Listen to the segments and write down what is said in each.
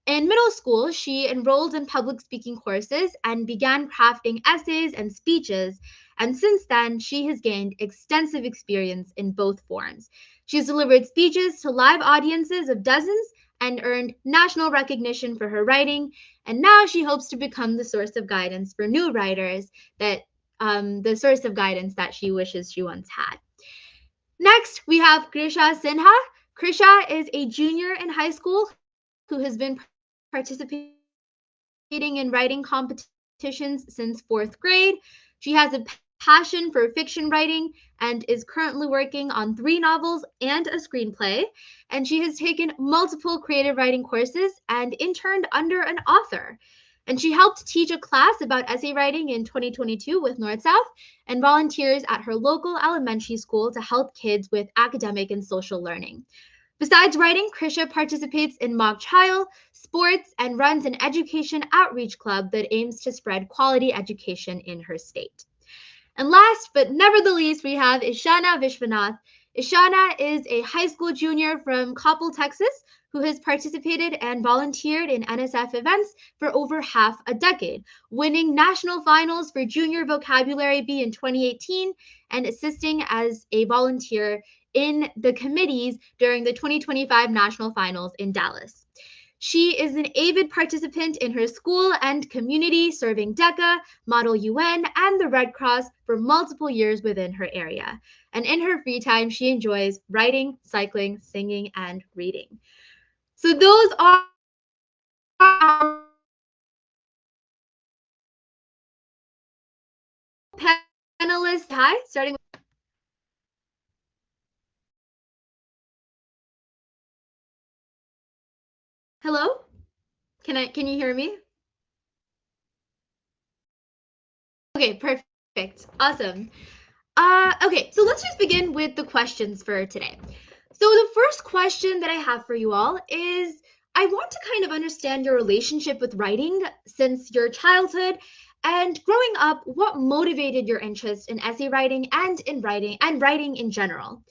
In middle school, she enrolled in public speaking courses and began crafting essays and speeches. And since then, she has gained extensive experience in both forms. She's delivered speeches to live audiences of dozens and earned national recognition for her writing. And now she hopes to become the source of guidance for new writers that she wishes she once had. Next, we have Krisha Sinha. Krisha is a junior in high school who has been participating in writing competitions since fourth grade. She has a passion for fiction writing and is currently working on 3 novels and a screenplay. And she has taken multiple creative writing courses and interned under an author. And she helped teach a class about essay writing in 2022 with NorthSouth and volunteers at her local elementary school to help kids with academic and social learning. Besides writing, Krisha participates in mock trial, sports, and runs an education outreach club that aims to spread quality education in her state. And last but never the least, we have Ishana Vishwanath. Ishana is a high school junior from Coppell, Texas, who has participated and volunteered in NSF events for over half a decade, winning national finals for Junior Vocabulary Bee in 2018 and assisting as a volunteer in the committees during the 2025 national finals in Dallas. She is an avid participant in her school and community, serving DECA, Model UN, and the Red Cross for multiple years within her area. And in her free time, she enjoys writing, cycling, singing, and reading. So those are our panelists. Hi, starting with hello. Can you hear me? Okay, perfect. Awesome. Okay, so let's just begin with the questions for today. So the first question that I have for you all is I want to kind of understand your relationship with writing since your childhood and growing up, what motivated your interest in essay writing and in writing in general.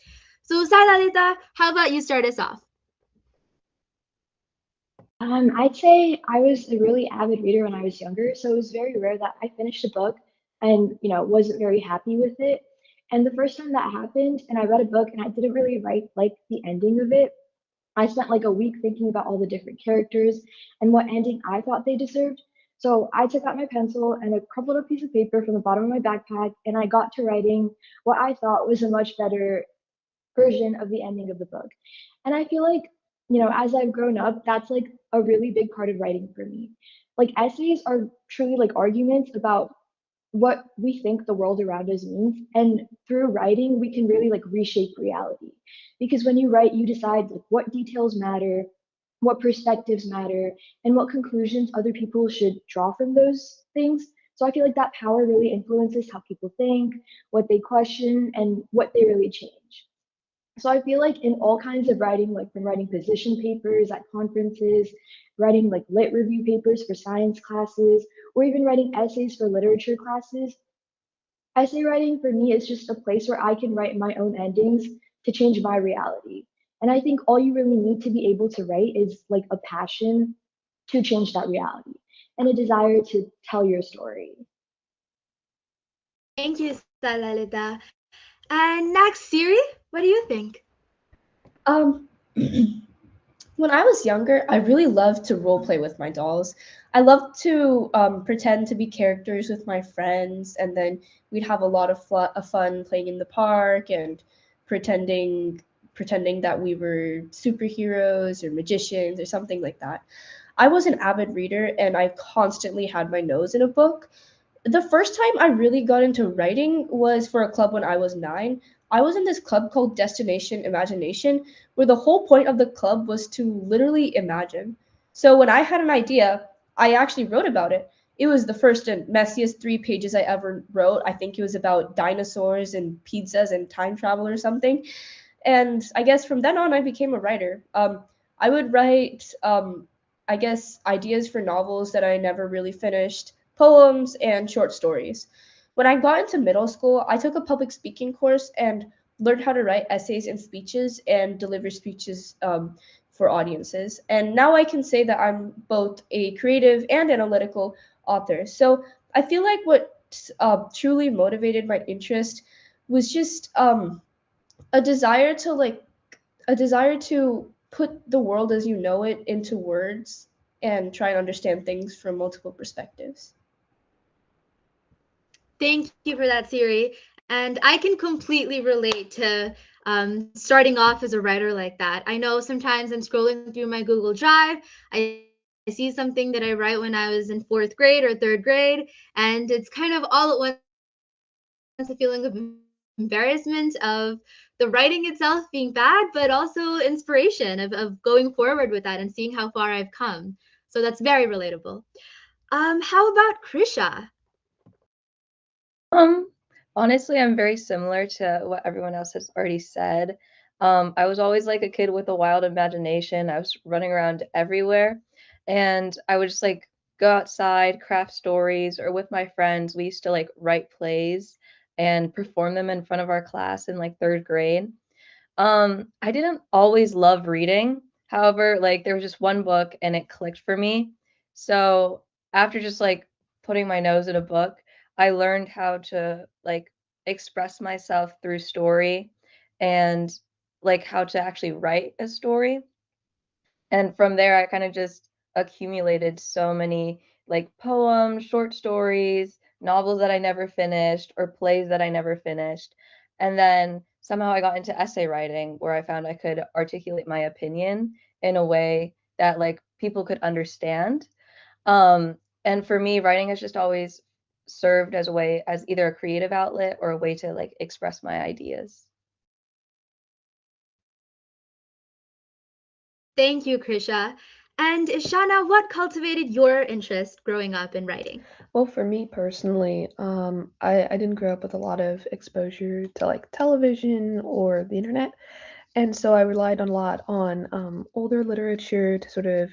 So Salalita, how about you start us off? I'd say I was a really avid reader when I was younger, so it was very rare that I finished a book and, wasn't very happy with it. And the first time that happened, and I read a book and I didn't really like the ending of it, I spent like a week thinking about all the different characters and what ending I thought they deserved. So I took out my pencil and a crumpled up piece of paper from the bottom of my backpack, and I got to writing what I thought was a much better version of the ending of the book. And I feel like, as I've grown up, that's like a really big part of writing for me. Like essays are truly like arguments about what we think the world around us means. And through writing, we can really like reshape reality. Because when you write, you decide like what details matter, what perspectives matter, and what conclusions other people should draw from those things. So I feel like that power really influences how people think, what they question, and what they really change. So I feel like in all kinds of writing, like from writing position papers at conferences, writing like lit review papers for science classes, or even writing essays for literature classes, essay writing for me is just a place where I can write my own endings to change my reality. And I think all you really need to be able to write is like a passion to change that reality and a desire to tell your story. Thank you, Salalita. And next, Siri, what do you think? Um, when I was younger, I really loved to role play with my dolls. I loved to pretend to be characters with my friends, and then we'd have a lot of fun playing in the park and pretending pretending that we were superheroes or magicians or something like that. I was an avid reader, and I constantly had my nose in a book. The first time I really got into writing was for a club when I was 9. I was in this club called Destination Imagination, where the whole point of the club was to literally imagine. So when I had an idea, I actually wrote about it. It was the first and messiest 3 pages I ever wrote. I think it was about dinosaurs and pizzas and time travel or something. And I guess from then on, I became a writer. I would write, I guess, ideas for novels that I never really finished, poems, and short stories. When I got into middle school, I took a public speaking course and learned how to write essays and speeches and deliver speeches for audiences. And now I can say that I'm both a creative and analytical author. So I feel like what truly motivated my interest was just a desire to put the world as you know it into words and try and understand things from multiple perspectives. Thank you for that, Siri. And I can completely relate to starting off as a writer like that. I know sometimes I'm scrolling through my Google Drive, I see something that I write when I was in fourth grade or third grade, and it's kind of all at once a feeling of embarrassment of the writing itself being bad, but also inspiration of going forward with that and seeing how far I've come. So that's very relatable. How about Krisha? Um, Honestly, I'm very similar to what everyone else has already said. I was always like a kid with a wild imagination. I was running around everywhere, and I would just like go outside, craft stories, or with my friends, we used to like write plays and perform them in front of our class in like third grade. I didn't always love reading. However, like there was just one book and it clicked for me. So after just like putting my nose in a book, I learned how to like express myself through story and like how to actually write a story. And from there, I kind of just accumulated so many like poems, short stories, novels that I never finished, or plays that I never finished. And then somehow I got into essay writing where I found I could articulate my opinion in a way that like people could understand. And for me, writing has just always served as a way, as either a creative outlet or a way to like express my ideas. Thank you, Krisha. And Ishana, what cultivated your interest growing up in writing? Well, for me personally, I didn't grow up with a lot of exposure to like television or the internet. And so I relied a lot on older literature to sort of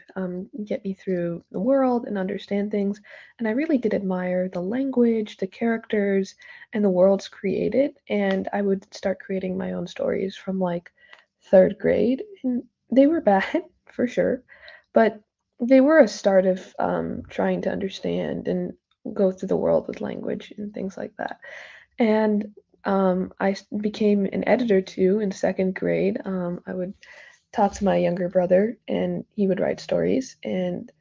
get me through the world and understand things. And I really did admire the language, the characters, and the worlds created. And I would start creating my own stories from like third grade. And they were bad, for sure, but they were a start of trying to understand and go through the world with language and things like that. And became an editor too in second grade. I would talk to my younger brother, and he would write stories, and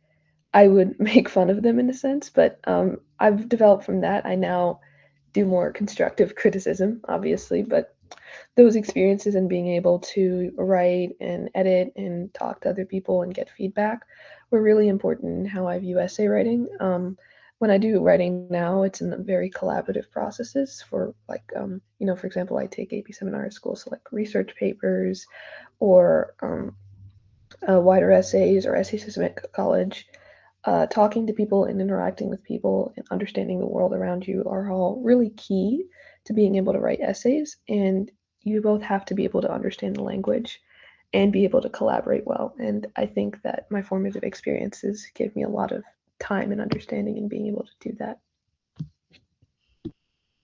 I would make fun of them in a sense. But I've developed from that. I now do more constructive criticism, obviously, but those experiences and being able to write and edit and talk to other people and get feedback were really important in how I view essay writing. When I do writing now, it's in very collaborative processes for like, for example, I take AP seminar at school, so like research papers or wider essays or essay system at college. Talking to people and interacting with people and understanding the world around you are all really key to being able to write essays. And you both have to be able to understand the language and be able to collaborate well. And I think that my formative experiences gave me a lot of time and understanding in being able to do that.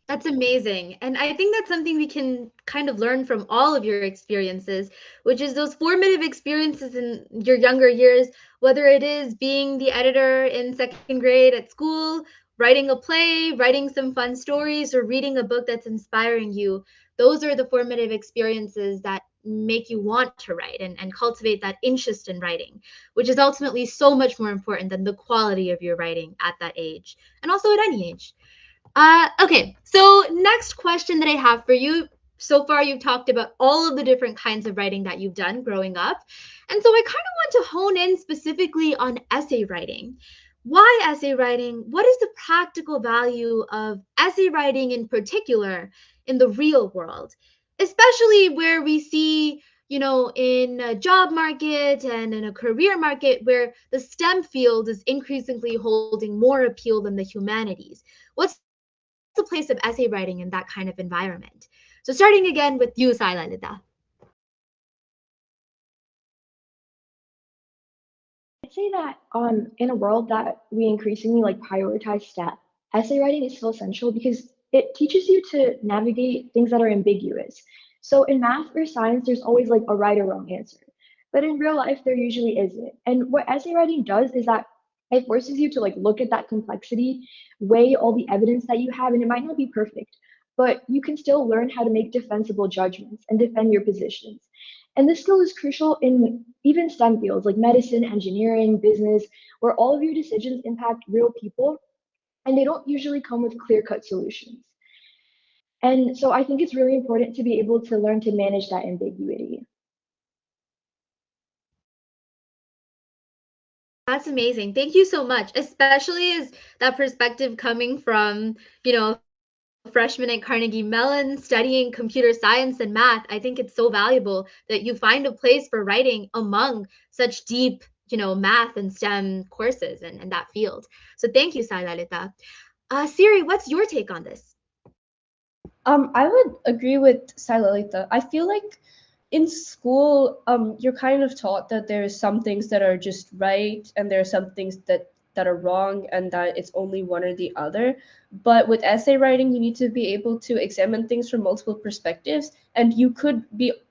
That's amazing. And I think that's something we can kind of learn from all of your experiences, which is those formative experiences in your younger years, whether it is being the editor in second grade at school, writing a play, writing some fun stories, or reading a book that's inspiring you. Those are the formative experiences that make you want to write and cultivate that interest in writing, which is ultimately so much more important than the quality of your writing at that age, and also at any age. Okay, so next question that I have for you. So far, you've talked about all of the different kinds of writing that you've done growing up. And so I kind of want to hone in specifically on essay writing. Why essay writing? What is the practical value of essay writing in particular in the real world? Especially where we see, in a job market and in a career market where the STEM field is increasingly holding more appeal than the humanities. What's the place of essay writing in that kind of environment? So starting again with you, Sailalita. I'd say that in a world that we increasingly like prioritize stat, essay writing is still essential because it teaches you to navigate things that are ambiguous. So in math or science, there's always like a right or wrong answer. but in real life, there usually isn't. And what essay writing does is that it forces you to like look at that complexity, weigh all the evidence that you have, and it might not be perfect, but you can still learn how to make defensible judgments and defend your positions. And this skill is crucial in even STEM fields like medicine, engineering, business, where all of your decisions impact real people and they don't usually come with clear-cut solutions. And so I think it's really important to be able to learn to manage that ambiguity. That's amazing. Thank you so much. Especially as that perspective coming from, freshman at Carnegie Mellon studying computer science and math. I think it's so valuable that you find a place for writing among such deep, math and STEM courses and that field. So thank you, Sai Lalita. Siri, what's your take on this? I would agree with Silalita. I feel like in school, you're kind of taught that there's some things that are just right and there are some things that are wrong and that it's only one or the other. But with essay writing, you need to be able to examine things from multiple perspectives, and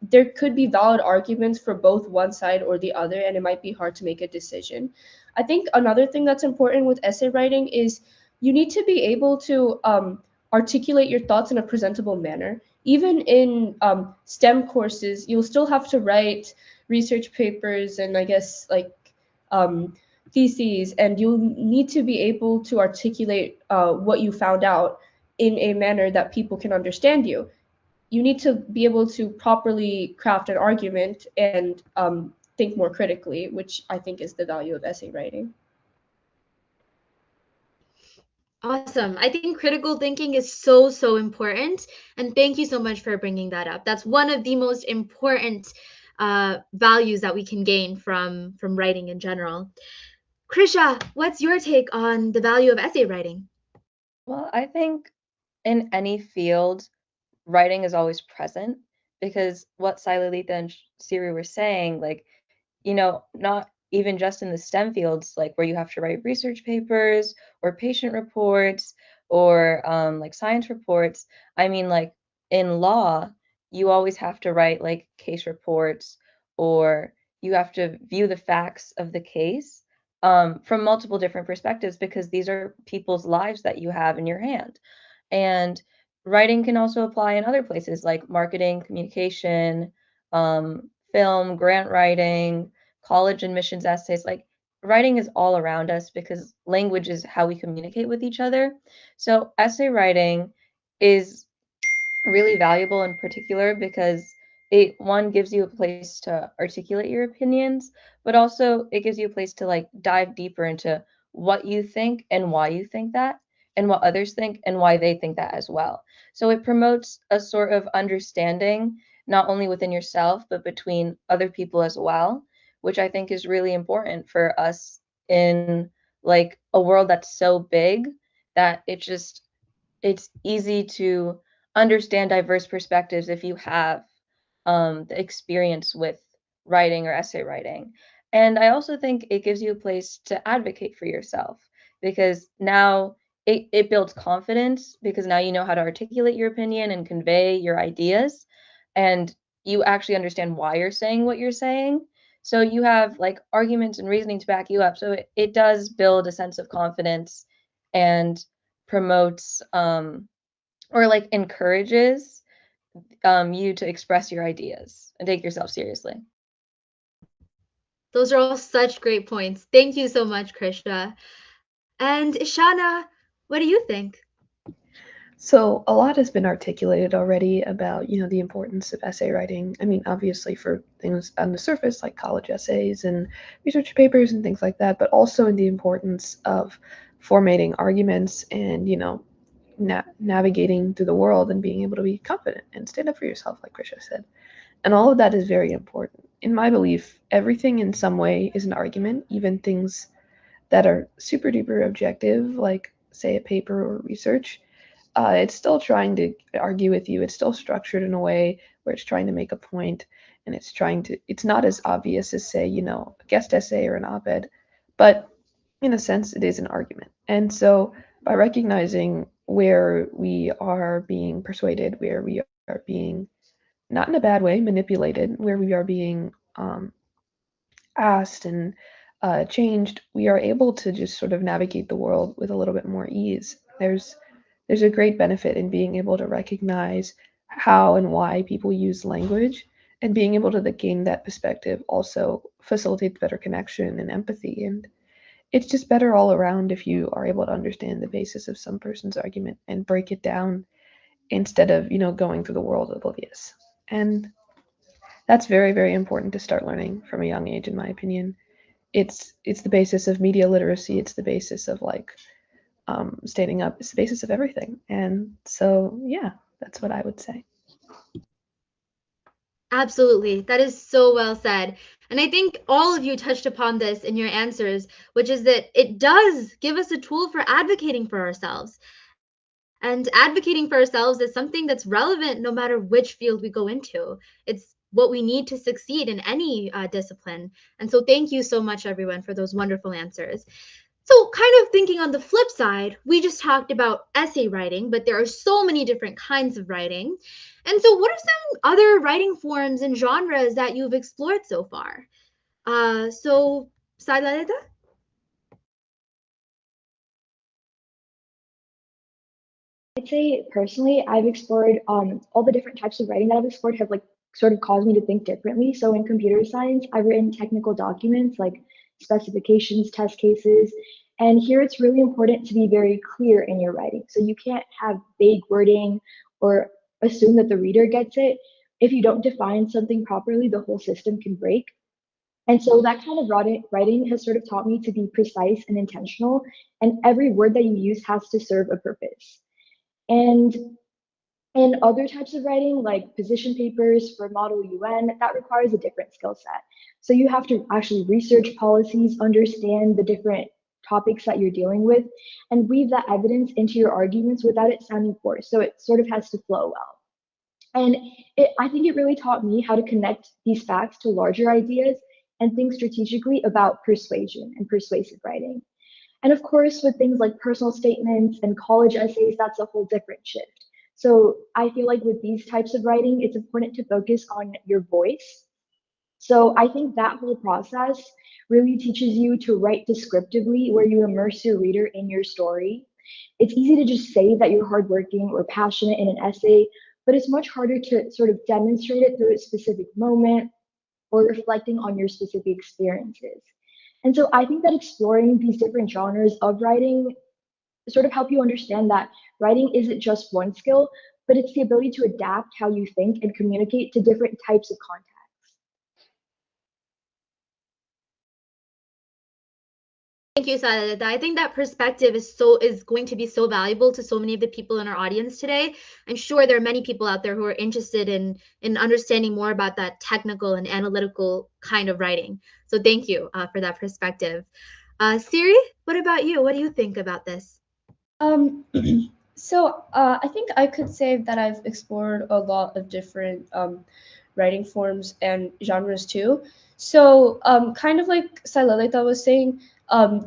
there could be valid arguments for both one side or the other, and it might be hard to make a decision. I think another thing that's important with essay writing is you need to be able to articulate your thoughts in a presentable manner. Even in STEM courses, you'll still have to write research papers and I guess like theses, and you'll need to be able to articulate what you found out in a manner that people can understand you. You need to be able to properly craft an argument and think more critically, which I think is the value of essay writing. Awesome. I think critical thinking is so, so important. And thank you so much for bringing that up. That's one of the most important values that we can gain from writing in general. Krisha, what's your take on the value of essay writing? Well, I think in any field, writing is always present because what Silalitha and Siri were saying, like, not even just in the STEM fields, like where you have to write research papers or patient reports or like science reports. I mean, like in law, you always have to write like case reports or you have to view the facts of the case from multiple different perspectives because these are people's lives that you have in your hand. And writing can also apply in other places like marketing, communication, film, grant writing, college admissions essays. Like writing is all around us because language is how we communicate with each other. So essay writing is really valuable in particular because it one gives you a place to articulate your opinions, but also it gives you a place to like dive deeper into what you think and why you think that and what others think and why they think that as well. So it promotes a sort of understanding not only within yourself but between other people as well, which I think is really important for us in like a world that's so big that it's easy to understand diverse perspectives if you have the experience with writing or essay writing. And I also think it gives you a place to advocate for yourself because now it builds confidence because now you know how to articulate your opinion and convey your ideas. And you actually understand why you're saying what you're saying. So you have like arguments and reasoning to back you up. So it does build a sense of confidence and promotes or like encourages you to express your ideas and take yourself seriously. Those are all such great points. Thank you so much, Krisha. And Ishana, what do you think? So a lot has been articulated already about, the importance of essay writing. I mean, obviously for things on the surface like college essays and research papers and things like that, but also in the importance of formatting arguments and, navigating through the world and being able to be confident and stand up for yourself, like Krisha said. And all of that is very important. In my belief, everything in some way is an argument, even things that are super duper objective, like say a paper or research. It's still trying to argue with you. It's still structured in a way where it's trying to make a point, and it's not as obvious as say, a guest essay or an op-ed, but in a sense, it is an argument. And so by recognizing where we are being persuaded, where we are being, not in a bad way, manipulated, where we are being asked and changed, we are able to just sort of navigate the world with a little bit more ease. There's a great benefit in being able to recognize how and why people use language, and being able to gain that perspective also facilitates better connection and empathy. And it's just better all around if you are able to understand the basis of some person's argument and break it down instead of, going through the world oblivious. And that's very, very important to start learning from a young age, in my opinion. It's the basis of media literacy. It's the basis of like standing up. It's the basis of everything. And so, yeah, that's what I would say. Absolutely. That is so well said. And I think all of you touched upon this in your answers, which is that it does give us a tool for advocating for ourselves. And advocating for ourselves is something that's relevant no matter which field we go into. It's what we need to succeed in any discipline. And so, thank you so much, everyone, for those wonderful answers. So, kind of thinking on the flip side, we just talked about essay writing, but there are so many different kinds of writing. And so, what are some other writing forms and genres that you've explored so far? Saileda? I'd say personally, I've explored all the different types of writing that I've explored have like sort of caused me to think differently. So in computer science, I've written technical documents like specifications, test cases, and here it's really important to be very clear in your writing. So you can't have vague wording or assume that the reader gets it. If you don't define something properly, the whole system can break. And so that kind of writing has sort of taught me to be precise and intentional, and every word that you use has to serve a purpose. And in other types of writing, like position papers for Model UN, that requires a different skill set. So you have to actually research policies, understand the different topics that you're dealing with, and weave that evidence into your arguments without it sounding forced. So it sort of has to flow well. And I think it really taught me how to connect these facts to larger ideas and think strategically about persuasion and persuasive writing. And of course, with things like personal statements and college essays, that's a whole different shift. So I feel like with these types of writing, it's important to focus on your voice. So I think that whole process really teaches you to write descriptively, where you immerse your reader in your story. It's easy to just say that you're hardworking or passionate in an essay, but it's much harder to sort of demonstrate it through a specific moment or reflecting on your specific experiences. And so I think that exploring these different genres of writing sort of help you understand that writing isn't just one skill, but it's the ability to adapt how you think and communicate to different types of content. Thank you, Saileda. I think that perspective is going to be so valuable to so many of the people in our audience today. I'm sure there are many people out there who are interested in understanding more about that technical and analytical kind of writing. So thank you for that perspective. Siri, what about you? What do you think about this? Um, I think I could say that I've explored a lot of different writing forms and genres too. So, kind of like Sailelita was saying,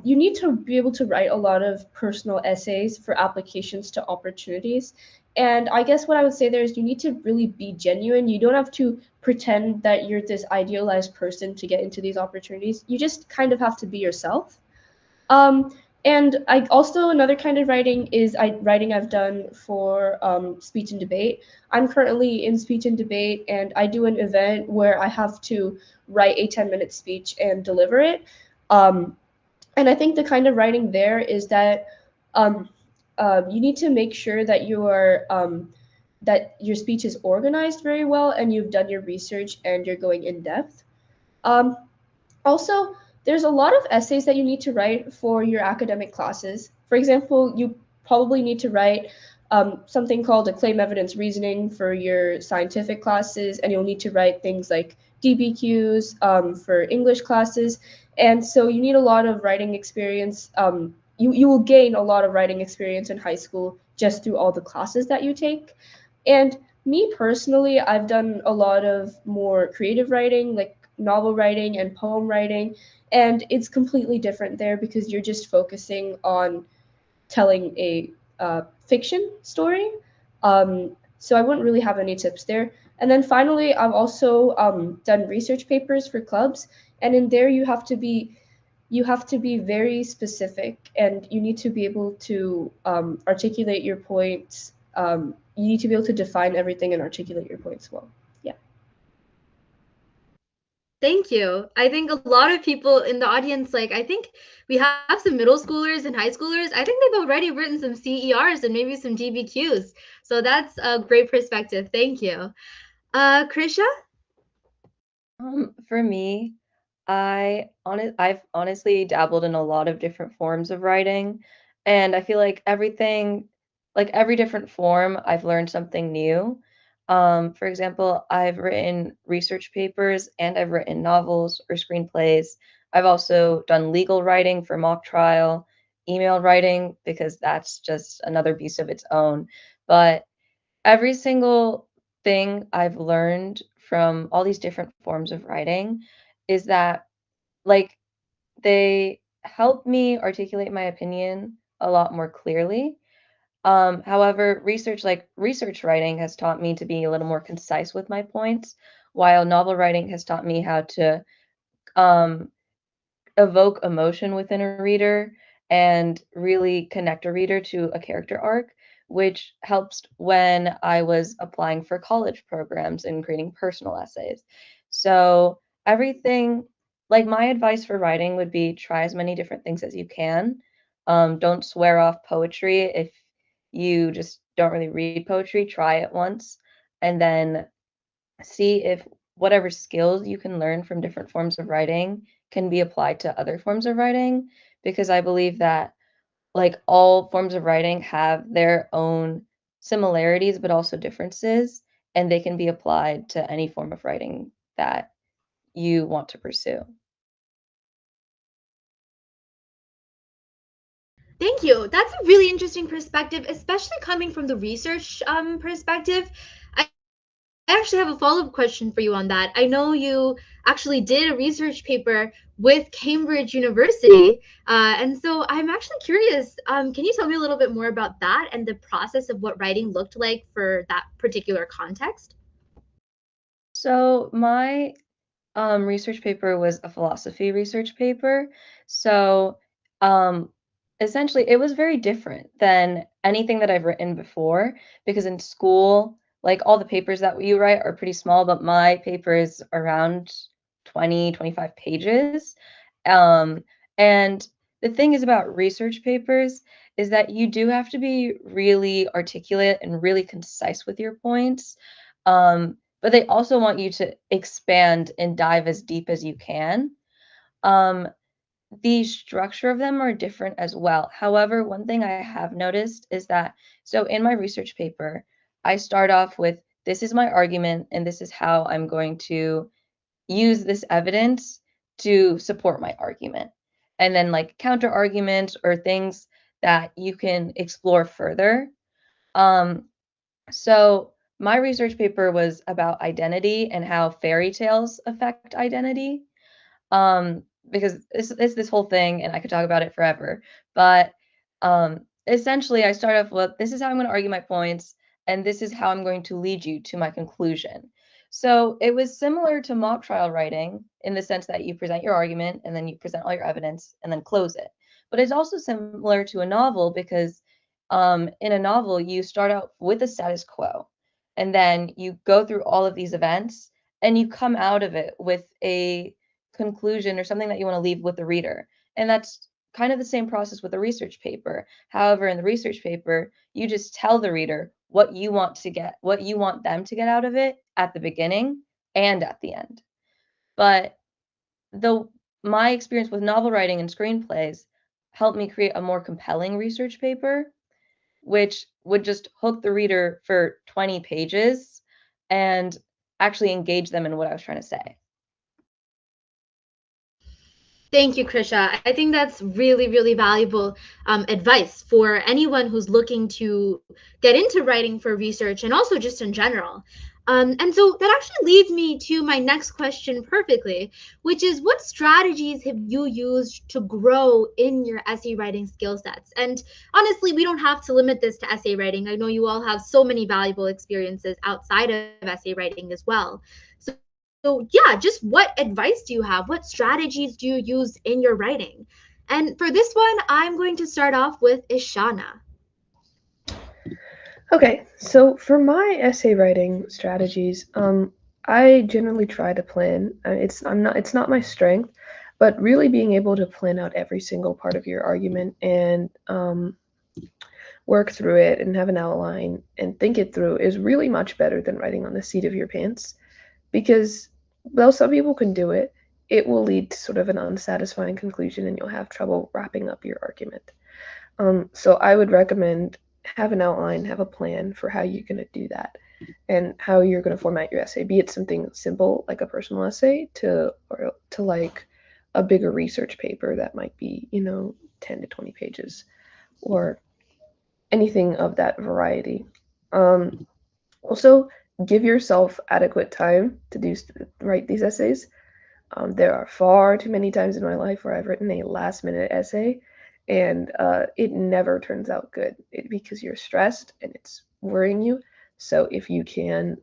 you need to be able to write a lot of personal essays for applications to opportunities. And I guess what I would say there is you need to really be genuine. You don't have to pretend that you're this idealized person to get into these opportunities. You just kind of have to be yourself. Um, and I also another kind of writing is writing I've done for speech and debate. I'm currently in speech and debate, and I do an event where I have to write a 10-minute speech and deliver it. Um, and I think the kind of writing there is that um, you need to make sure that that your speech is organized very well and you've done your research and you're going in depth. Um, Also, there's a lot of essays that you need to write for your academic classes. For example, you probably need to write something called a claim evidence reasoning for your scientific classes, and you'll need to write things like DBQs for English classes. And so you need a lot of writing experience. You will gain a lot of writing experience in high school just through all the classes that you take. And me personally, I've done a lot of more creative writing, like novel writing and poem writing, and it's completely different there because you're just focusing on telling a fiction story. So I wouldn't really have any tips there. And then finally, I've also done research papers for clubs, And in there you have to be very specific, and you need to be able to articulate your points. You need to be able to define everything and articulate your points well. Yeah. Thank you. I think a lot of people in the audience, like, I think we have some middle schoolers and high schoolers. I think they've already written some CERs and maybe some DBQs. So that's a great perspective. Thank you. Krisha? For me, I've honestly dabbled in a lot of different forms of writing, and I feel like every different form, I've learned something new. For example, I've written research papers and I've written novels or screenplays. I've also done legal writing for mock trial, email writing because that's just another beast of its own. But every single thing I've learned from all these different forms of writing is that, like, they help me articulate my opinion a lot more clearly. However, research writing has taught me to be a little more concise with my points, while novel writing has taught me how to um, evoke emotion within a reader and really connect a reader to a character arc, which helps when I was applying for college programs and creating personal essays. So, everything, like my advice for writing would be try as many different things as you can. Don't swear off poetry if you just don't really read poetry. Try it once and then see if whatever skills you can learn from different forms of writing can be applied to other forms of writing, because I believe that like all forms of writing have their own similarities but also differences, and they can be applied to any form of writing that you want to pursue. Thank you. That's a really interesting perspective, especially coming from the research perspective. I actually have a follow-up question for you on that. I know you actually did a research paper with Cambridge University, and so I'm actually curious. Can you tell me a little bit more about that and the process of what writing looked like for that particular context? So my research paper was a philosophy research paper. So, um, essentially, it was very different than anything that I've written before, because in school, like all the papers that you write are pretty small, but my paper is around 20, 25 pages. Um, and the thing is about research papers is that you do have to be really articulate and really concise with your points. But they also want you to expand and dive as deep as you can. Um, the structure of them are different as well. However, one thing I have noticed is that, so in my research paper, I start off with this is my argument and this is how I'm going to use this evidence to support my argument. And then like counter arguments or things that you can explore further. Um, so my research paper was about identity and how fairy tales affect identity. Because it's this whole thing, and I could talk about it forever. But essentially, I start off with this is how I'm going to argue my points, and this is how I'm going to lead you to my conclusion. So it was similar to mock trial writing in the sense that you present your argument and then you present all your evidence and then close it. But it's also similar to a novel because in a novel, you start out with a status quo, and then you go through all of these events, and you come out of it with a conclusion or something that you want to leave with the reader. And that's kind of the same process with a research paper. However, in the research paper, you just tell the reader what you want them to get out of it at the beginning and at the end. But though my experience with novel writing and screenplays helped me create a more compelling research paper, which would just hook the reader for 20 pages and actually engage them in what I was trying to say. Thank you, Krisha. I think that's really, really valuable advice for anyone who's looking to get into writing for research and also just in general. And so that actually leads me to my next question perfectly, which is what strategies have you used to grow in your essay writing skill sets? And honestly, we don't have to limit this to essay writing. I know you all have so many valuable experiences outside of essay writing as well. So yeah, just what advice do you have? What strategies do you use in your writing? And for this one, I'm going to start off with Ishana. Okay, so for my essay writing strategies, I generally try to plan. It's not my strength, but really being able to plan out every single part of your argument and work through it and have an outline and think it through is really much better than writing on the seat of your pants. Because though some people can do it, it will lead to sort of an unsatisfying conclusion and you'll have trouble wrapping up your argument. So I would recommend have an outline, have a plan for how you're going to do that and how you're going to format your essay, be it something simple like a personal essay or to like a bigger research paper that might be, 10 to 20 pages or anything of that variety. Also, give yourself adequate time to write these essays. There are far too many times in my life where I've written a last minute essay and it never turns out good because you're stressed and it's worrying you. So if you can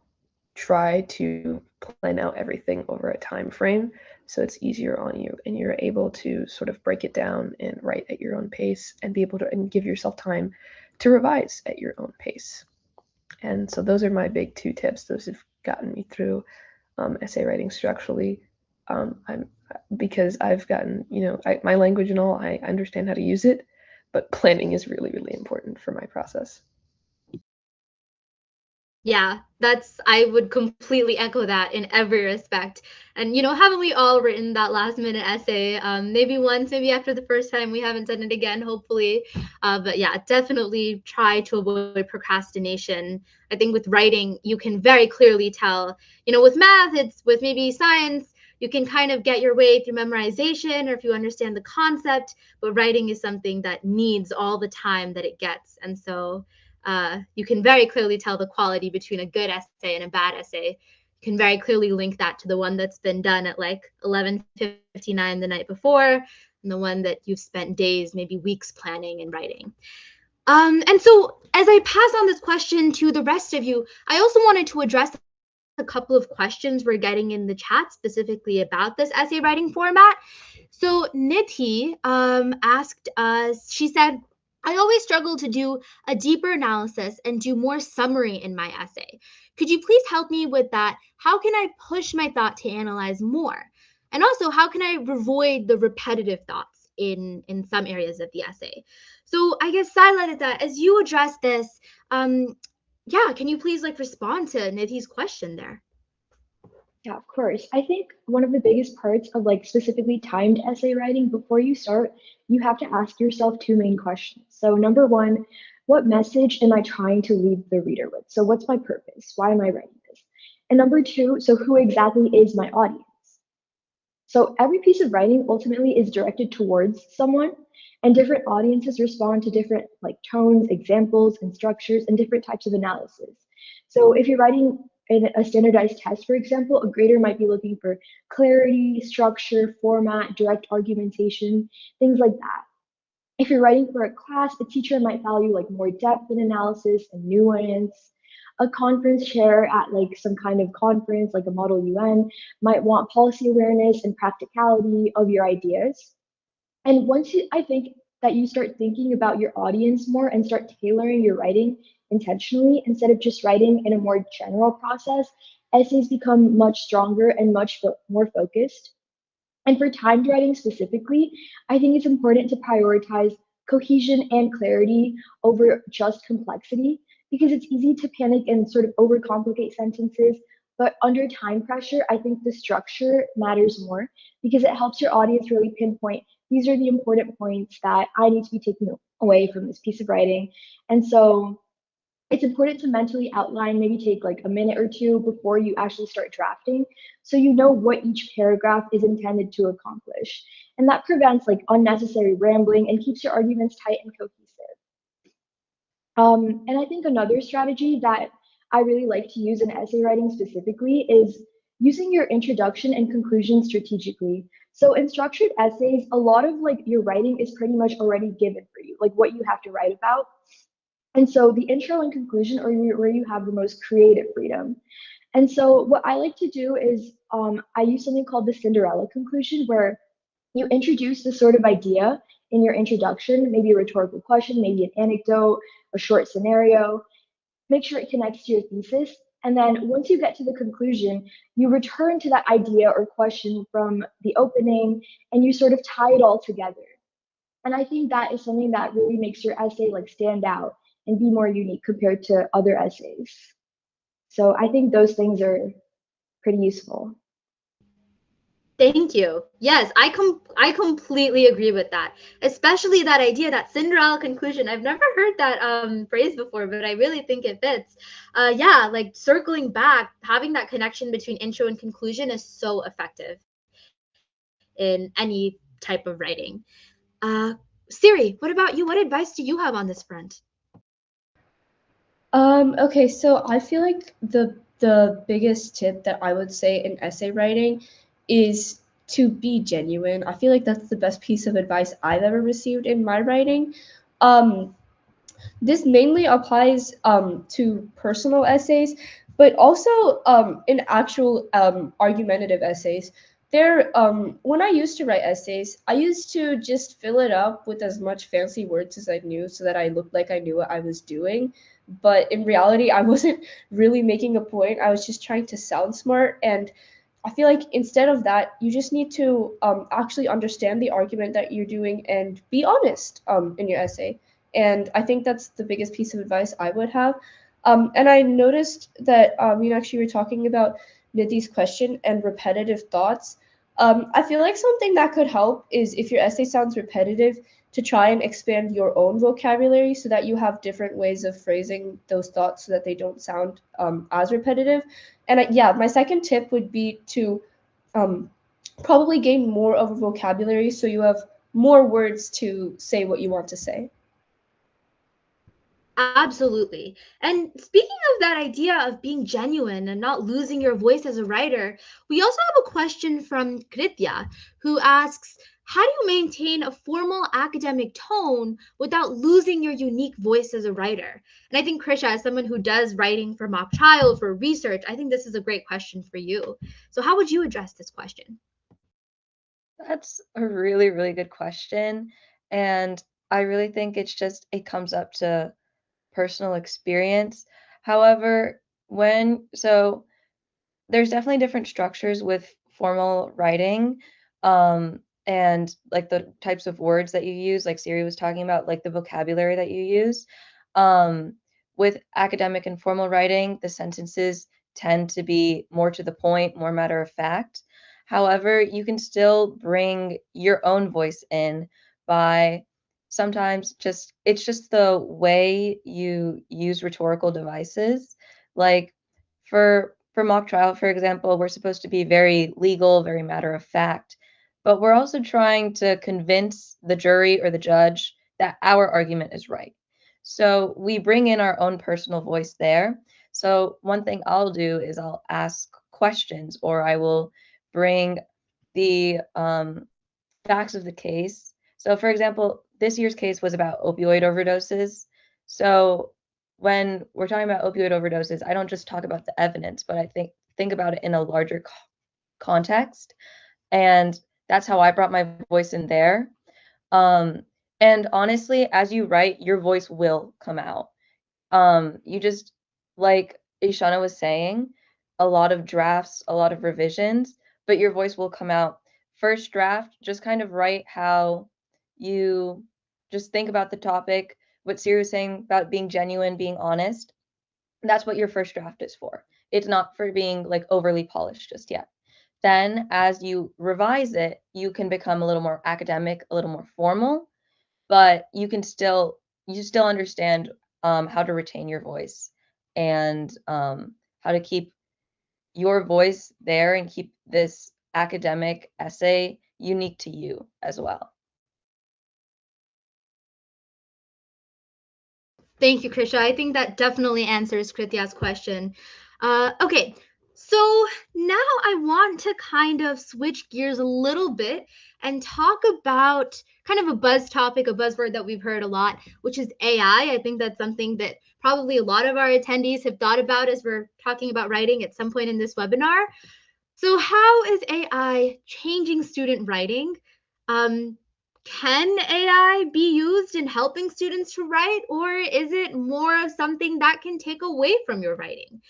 try to plan out everything over a time frame so it's easier on you and you're able to sort of break it down and write at your own pace and be able to and give yourself time to revise at your own pace. And so those are my big two tips. Those have gotten me through essay writing structurally. I'm because I've gotten, my language and all, I understand how to use it, but planning is really, really important for my process. Yeah, I would completely echo that in every respect. And haven't we all written that last minute essay? Maybe once, maybe after the first time, we haven't done it again, hopefully. But yeah, definitely try to avoid procrastination. I think with writing, you can very clearly tell, with math, it's with maybe science, you can kind of get your way through memorization or if you understand the concept, but writing is something that needs all the time that it gets. And so you can very clearly tell the quality between a good essay and a bad essay. You can very clearly link that to the one that's been done at like 11:59 the night before and the one that you've spent days, maybe weeks planning and writing. And so as I pass on this question to the rest of you, I also wanted to address a couple of questions we're getting in the chat specifically about this essay writing format. So Nidhi asked us, she said, I always struggle to do a deeper analysis and do more summary in my essay. Could you please help me with that? How can I push my thought to analyze more? And also, how can I avoid the repetitive thoughts in some areas of the essay? So I guess, Siladita, as you address this, yeah, can you please respond to Nidhi's question there? Yeah, of course. I think one of the biggest parts of specifically timed essay writing before you start, you have to ask yourself two main questions. So number one, what message am I trying to leave the reader with? So what's my purpose? Why am I writing this? And number two, so who exactly is my audience? So every piece of writing ultimately is directed towards someone, and different audiences respond to different tones, examples, and structures, and different types of analysis. So if you're writing in a standardized test, for example, a grader might be looking for clarity, structure, format, direct argumentation, things like that. If you're writing for a class, a teacher might value more depth in analysis and nuance. A conference chair at some kind of conference, like a Model UN, might want policy awareness and practicality of your ideas. And I think that you start thinking about your audience more and start tailoring your writing intentionally instead of just writing in a more general process, essays become much stronger and much more focused. And for timed writing specifically, I think it's important to prioritize cohesion and clarity over just complexity because it's easy to panic and sort of overcomplicate sentences. But under time pressure, I think the structure matters more because it helps your audience really pinpoint these are the important points that I need to be taking away from this piece of writing. And so it's important to mentally outline, maybe take a minute or two before you actually start drafting, so you know what each paragraph is intended to accomplish. And that prevents unnecessary rambling and keeps your arguments tight and cohesive. And I think another strategy that I really like to use in essay writing specifically is using your introduction and conclusion strategically. So in structured essays, a lot of your writing is pretty much already given for you, what you have to write about. And so the intro and conclusion are where you have the most creative freedom. And so what I like to do is I use something called the Cinderella conclusion, where you introduce this sort of idea in your introduction, maybe a rhetorical question, maybe an anecdote, a short scenario. Make sure it connects to your thesis. And then once you get to the conclusion, you return to that idea or question from the opening and you sort of tie it all together. And I think that is something that really makes your essay like stand out and be more unique compared to other essays. So I think those things are pretty useful. Thank you. Yes, I completely agree with that. Especially that idea, that Cinderella conclusion. I've never heard that phrase before, but I really think it fits. Yeah, like circling back, having that connection between intro and conclusion is so effective in any type of writing. Siri, what about you? What advice do you have on this front? Okay, so I feel like the biggest tip that I would say in essay writing is to be genuine. I feel like that's the best piece of advice I've ever received in my writing. Um, this mainly applies to personal essays, but also in actual argumentative essays. When I used to write essays, I used to just fill it up with as much fancy words as I knew so that I looked like I knew what I was doing. But in reality, I wasn't really making a point. I was just trying to sound smart. And I feel like instead of that, you just need to actually understand the argument that you're doing and be honest in your essay. And I think that's the biggest piece of advice I would have. And I noticed that actually were talking about Nidhi's question and repetitive thoughts. I feel like something that could help is if your essay sounds repetitive, to try and expand your own vocabulary so that you have different ways of phrasing those thoughts so that they don't sound as repetitive. And yeah, my second tip would be to probably gain more of a vocabulary so you have more words to say what you want to say. Absolutely. And speaking of that idea of being genuine and not losing your voice as a writer, we also have a question from Kritya, who asks, how do you maintain a formal academic tone without losing your unique voice as a writer? And I think Krisha, as someone who does writing for mock trial, for research, I think this is a great question for you. So how would you address this question? That's a really, really good question. And I really think it comes up to personal experience. However, there's definitely different structures with formal writing, and like the types of words that you use, like Siri was talking about, like the vocabulary that you use. Um, with academic and formal writing, the sentences tend to be more to the point, more matter of fact. However, you can still bring your own voice in by sometimes it's just the way you use rhetorical devices. Like for mock trial, for example, we're supposed to be very legal, very matter of fact, but we're also trying to convince the jury or the judge that our argument is right. So we bring in our own personal voice there. So one thing I'll do is I'll ask questions, or I will bring the facts of the case. So, for example, this year's case was about opioid overdoses. So, when we're talking about opioid overdoses, I don't just talk about the evidence, but I think about it in a larger context, and that's how I brought my voice in there. Um, and honestly, as you write, your voice will come out. You just, like Ishana was saying, a lot of drafts, a lot of revisions, but your voice will come out. First draft, just kind of write how you just think about the topic, what Siri was saying about being genuine, being honest. That's what your first draft is for. It's not for being like overly polished just yet. Then, as you revise it, you can become a little more academic, a little more formal, but you still understand how to retain your voice and how to keep your voice there and keep this academic essay unique to you as well. Thank you, Krisha. I think that definitely answers Kritya's question. Okay, so now I want to kind of switch gears a little bit and talk about kind of a buzz topic, a buzzword that we've heard a lot, which is AI. I think that's something that probably a lot of our attendees have thought about as we're talking about writing at some point in this webinar. So how is AI changing student writing? Can AI be used in helping students to write, or is it more of something that can take away from your writing?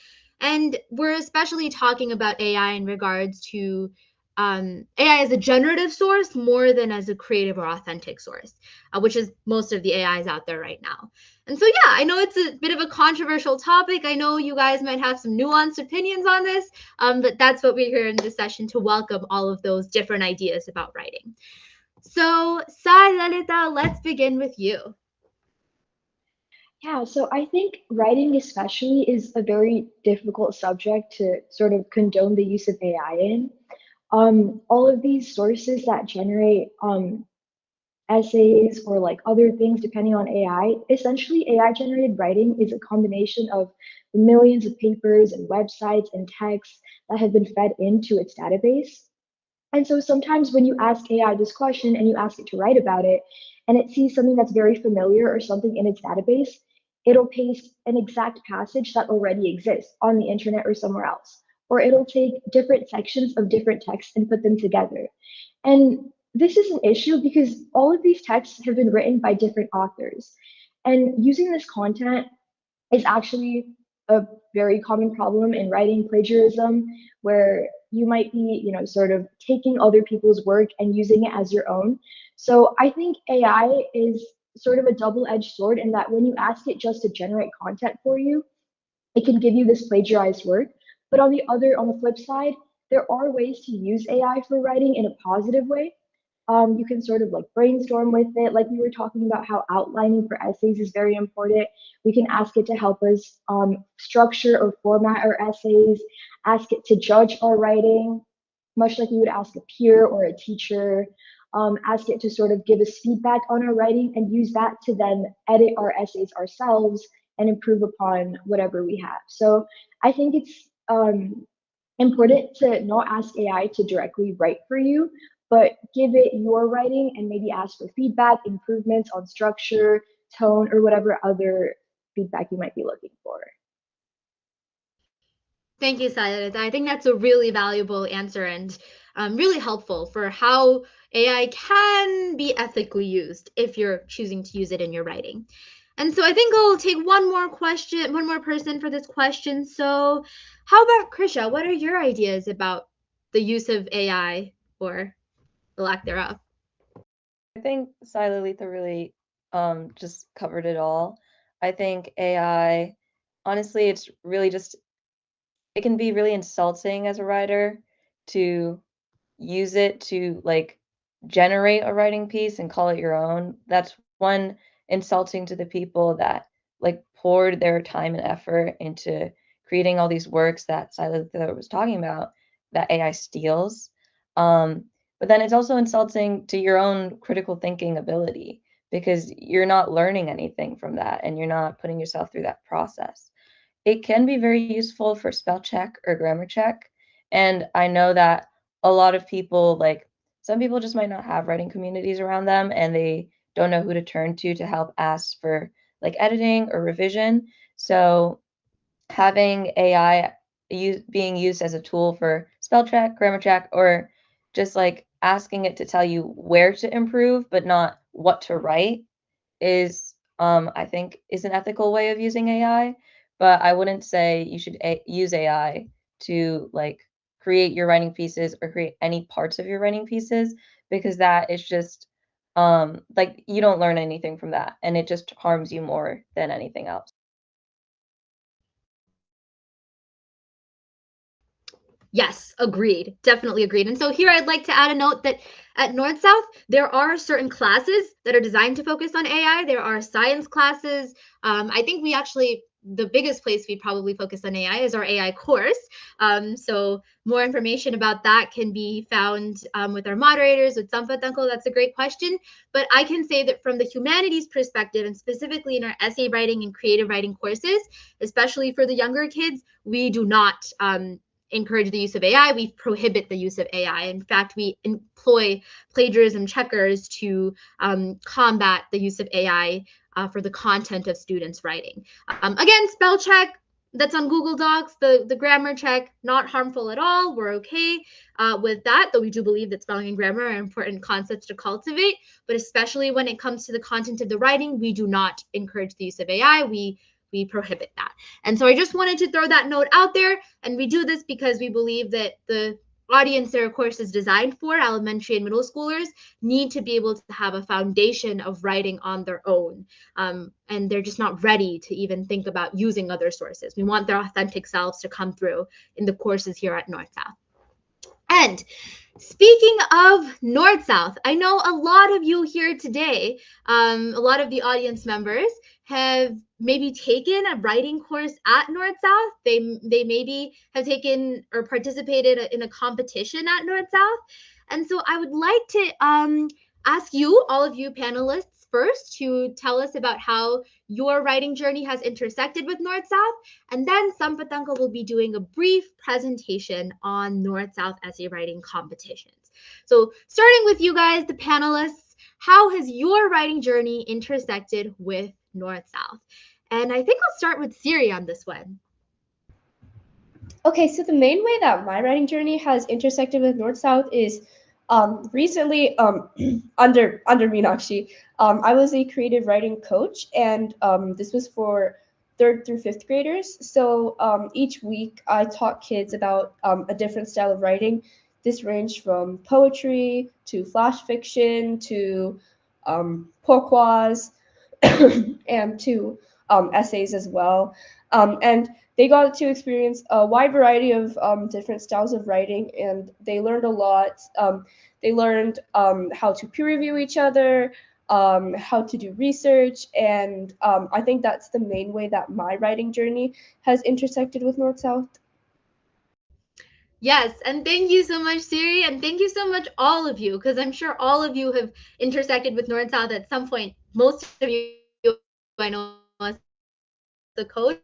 And we're especially talking about AI in regards to AI as a generative source more than as a creative or authentic source, which is most of the AIs out there right now. And so, yeah, I know it's a bit of a controversial topic. I know you guys might have some nuanced opinions on this, but that's what we're here in this session to welcome all of those different ideas about writing. So, Sai Lalita, let's begin with you. Yeah, so I think writing especially is a very difficult subject to sort of condone the use of AI in. All of these sources that generate essays or like other things depending on AI, essentially AI generated writing is a combination of the millions of papers and websites and texts that have been fed into its database. And so sometimes when you ask AI this question and you ask it to write about it, and it sees something that's very familiar or something in its database, it'll paste an exact passage that already exists on the internet or somewhere else. Or it'll take different sections of different texts and put them together. And this is an issue because all of these texts have been written by different authors. And using this content is actually a very common problem in writing plagiarism, where you might be, sort of taking other people's work and using it as your own. So I think AI is sort of a double-edged sword in that when you ask it just to generate content for you, it can give you this plagiarized work. But on the flip side, there are ways to use AI for writing in a positive way. You can sort of like brainstorm with it, like we were talking about how outlining for essays is very important. We can ask it to help us structure or format our essays, ask it to judge our writing, much like we would ask a peer or a teacher. Ask it to sort of give us feedback on our writing and use that to then edit our essays ourselves and improve upon whatever we have. So I think it's important to not ask AI to directly write for you, but give it your writing and maybe ask for feedback, improvements on structure, tone, or whatever other feedback you might be looking for. Thank you, Sayada. I think that's a really valuable answer and really helpful for how AI can be ethically used if you're choosing to use it in your writing. And so I think I'll take one more person for this question. So, how about Krisha? What are your ideas about the use of AI or the lack thereof? I think Silalitha really just covered it all. I think AI, honestly, it's really just it can be really insulting as a writer to use it to like generate a writing piece and call it your own. That's one, insulting to the people that like poured their time and effort into creating all these works that Silentha was talking about that AI steals. But then it's also insulting to your own critical thinking ability because you're not learning anything from that and you're not putting yourself through that process. It can be very useful for spell check or grammar check. And I know that a lot of people, like some people just might not have writing communities around them and they don't know who to turn to help ask for like editing or revision. So having AI being used as a tool for spell check, grammar check, or just like asking it to tell you where to improve, but not what to write is I think is an ethical way of using AI, but I wouldn't say you should use AI to like create your writing pieces or create any parts of your writing pieces because that is just like you don't learn anything from that and it just harms you more than anything else. Yes, agreed. Definitely agreed. And so here I'd like to add a note that at NorthSouth, there are certain classes that are designed to focus on AI. There are science classes. I think we actually, the biggest place we probably focus on AI is our AI course. So more information about that can be found with our moderators, with Sampha Tanko. That's a great question. But I can say that from the humanities perspective, and specifically in our essay writing and creative writing courses, especially for the younger kids, we do not encourage the use of AI. We prohibit the use of AI. In fact, we employ plagiarism checkers to combat the use of AI for the content of students' writing. Again, spell check, that's on Google Docs, the grammar check, not harmful at all. We're okay with that, though we do believe that spelling and grammar are important concepts to cultivate. But especially when it comes to the content of the writing, we do not encourage the use of AI. We prohibit that. And so I just wanted to throw that note out there. And we do this because we believe that the audience their course is designed for, elementary and middle schoolers, need to be able to have a foundation of writing on their own. And they're just not ready to even think about using other sources. We want their authentic selves to come through in the courses here at NorthSouth. And speaking of North-South, I know a lot of you here today, a lot of the audience members have maybe taken a writing course at North-South. They maybe have taken or participated in a competition at North-South. And so I would like to ask you, all of you panelists, first to tell us about how your writing journey has intersected with North-South, and then Sampatanka will be doing a brief presentation on North-South essay writing competitions. So starting with you guys, the panelists, how has your writing journey intersected with North-South? And I think I'll start with Siri on this one. Okay, so the main way that my writing journey has intersected with North-South is recently under Meenakshi, I was a creative writing coach, and this was for 3rd through 5th graders. So each week I taught kids about a different style of writing. This ranged from poetry to flash fiction to pourquois and to essays as well. And they got to experience a wide variety of different styles of writing, and they learned a lot. They learned how to peer review each other, how to do research, and I think that's the main way that my writing journey has intersected with North-South. Yes, and thank you so much, Siri, and thank you so much, all of you, because I'm sure all of you have intersected with North-South at some point. Most of you, I know, as the coach.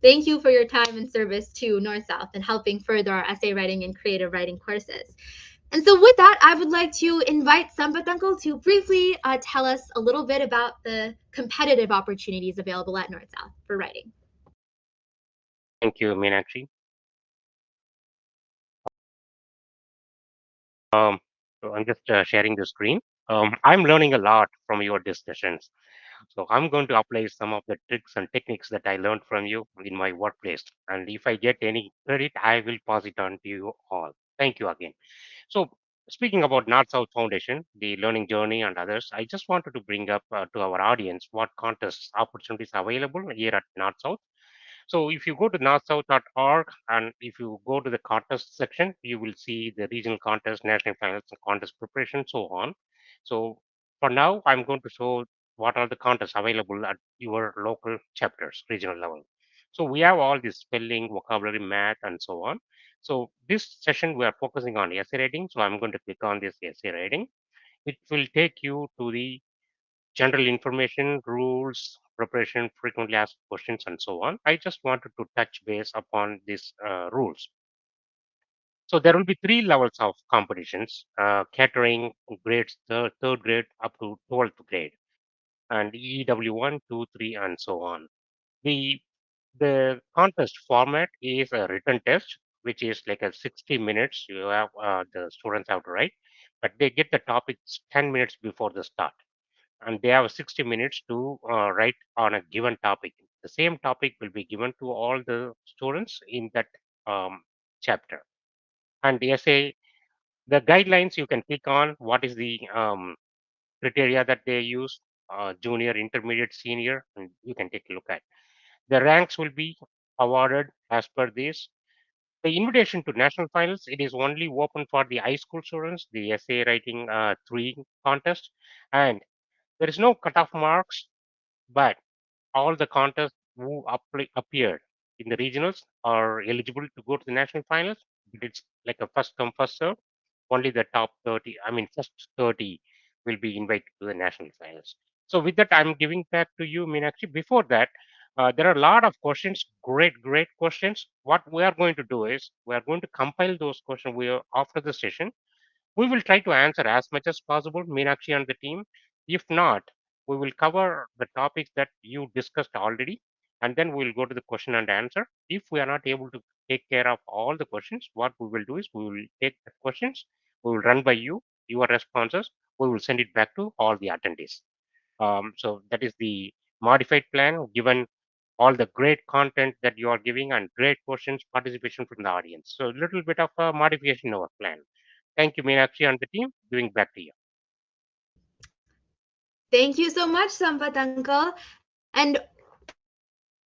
Thank you for your time and service to North-South and helping further our essay writing and creative writing courses. And so with that, I would like to invite Sampatanko to briefly tell us a little bit about the competitive opportunities available at North-South for writing. Thank you, Meenakshi. So I'm just sharing the screen. I'm learning a lot from your discussions. So I'm going to apply some of the tricks and techniques that I learned from you in my workplace. And if I get any credit, I will pass it on to you all. Thank you again. So speaking about North-South Foundation, the learning journey and others, I just wanted to bring up to our audience what contests opportunities available here at North-South. So if you go to northsouth.org and if you go to the contest section, you will see the regional contest, national finals, and contest preparation, so on. So for now, I'm going to show what are the contests available at your local chapters, regional level. So we have all this spelling, vocabulary, math, and so on. So this session, we are focusing on essay writing. So I'm going to click on this essay writing. It will take you to the general information, rules, preparation, frequently asked questions, and so on. I just wanted to touch base upon these rules. So there will be 3 levels of competitions, catering grades, third grade up to 12th grade, and EW1, 2, 3, and so on. The the contest format is a written test, which is like a 60 minutes. You have the students have to write, but they get the topics 10 minutes before the start, and they have 60 minutes to write on a given topic. The same topic will be given to all the students in that chapter. And the essay, the guidelines you can click on what is the criteria that they use, junior, intermediate, senior, and you can take a look at. The ranks will be awarded as per this. The invitation to national finals, it is only open for the high school students, the essay writing 3 contest, and there is no cutoff marks, but all the contests who appeared in the regionals are eligible to go to the national finals. But it's like a first come, first serve. Only the top 30, I mean, first 30 will be invited to the national finals. So, with that, I'm giving back to you, Meenakshi. Before that, there are a lot of questions, great questions. What we are going to do is we are going to compile those questions after the session. We will try to answer as much as possible, Meenakshi and the team. If not, we will cover the topics that you discussed already, and then we'll go to the question and answer. If we are not able to take care of all the questions, what we will do is we will take the questions, we will run by you, your responses, we will send it back to all the attendees. So that is the modified plan, given all the great content that you are giving and great questions, participation from the audience. So a little bit of a modification in our plan. Thank you, Meenakshi and the team. Giving back to you. Thank you so much, Sampath uncle. And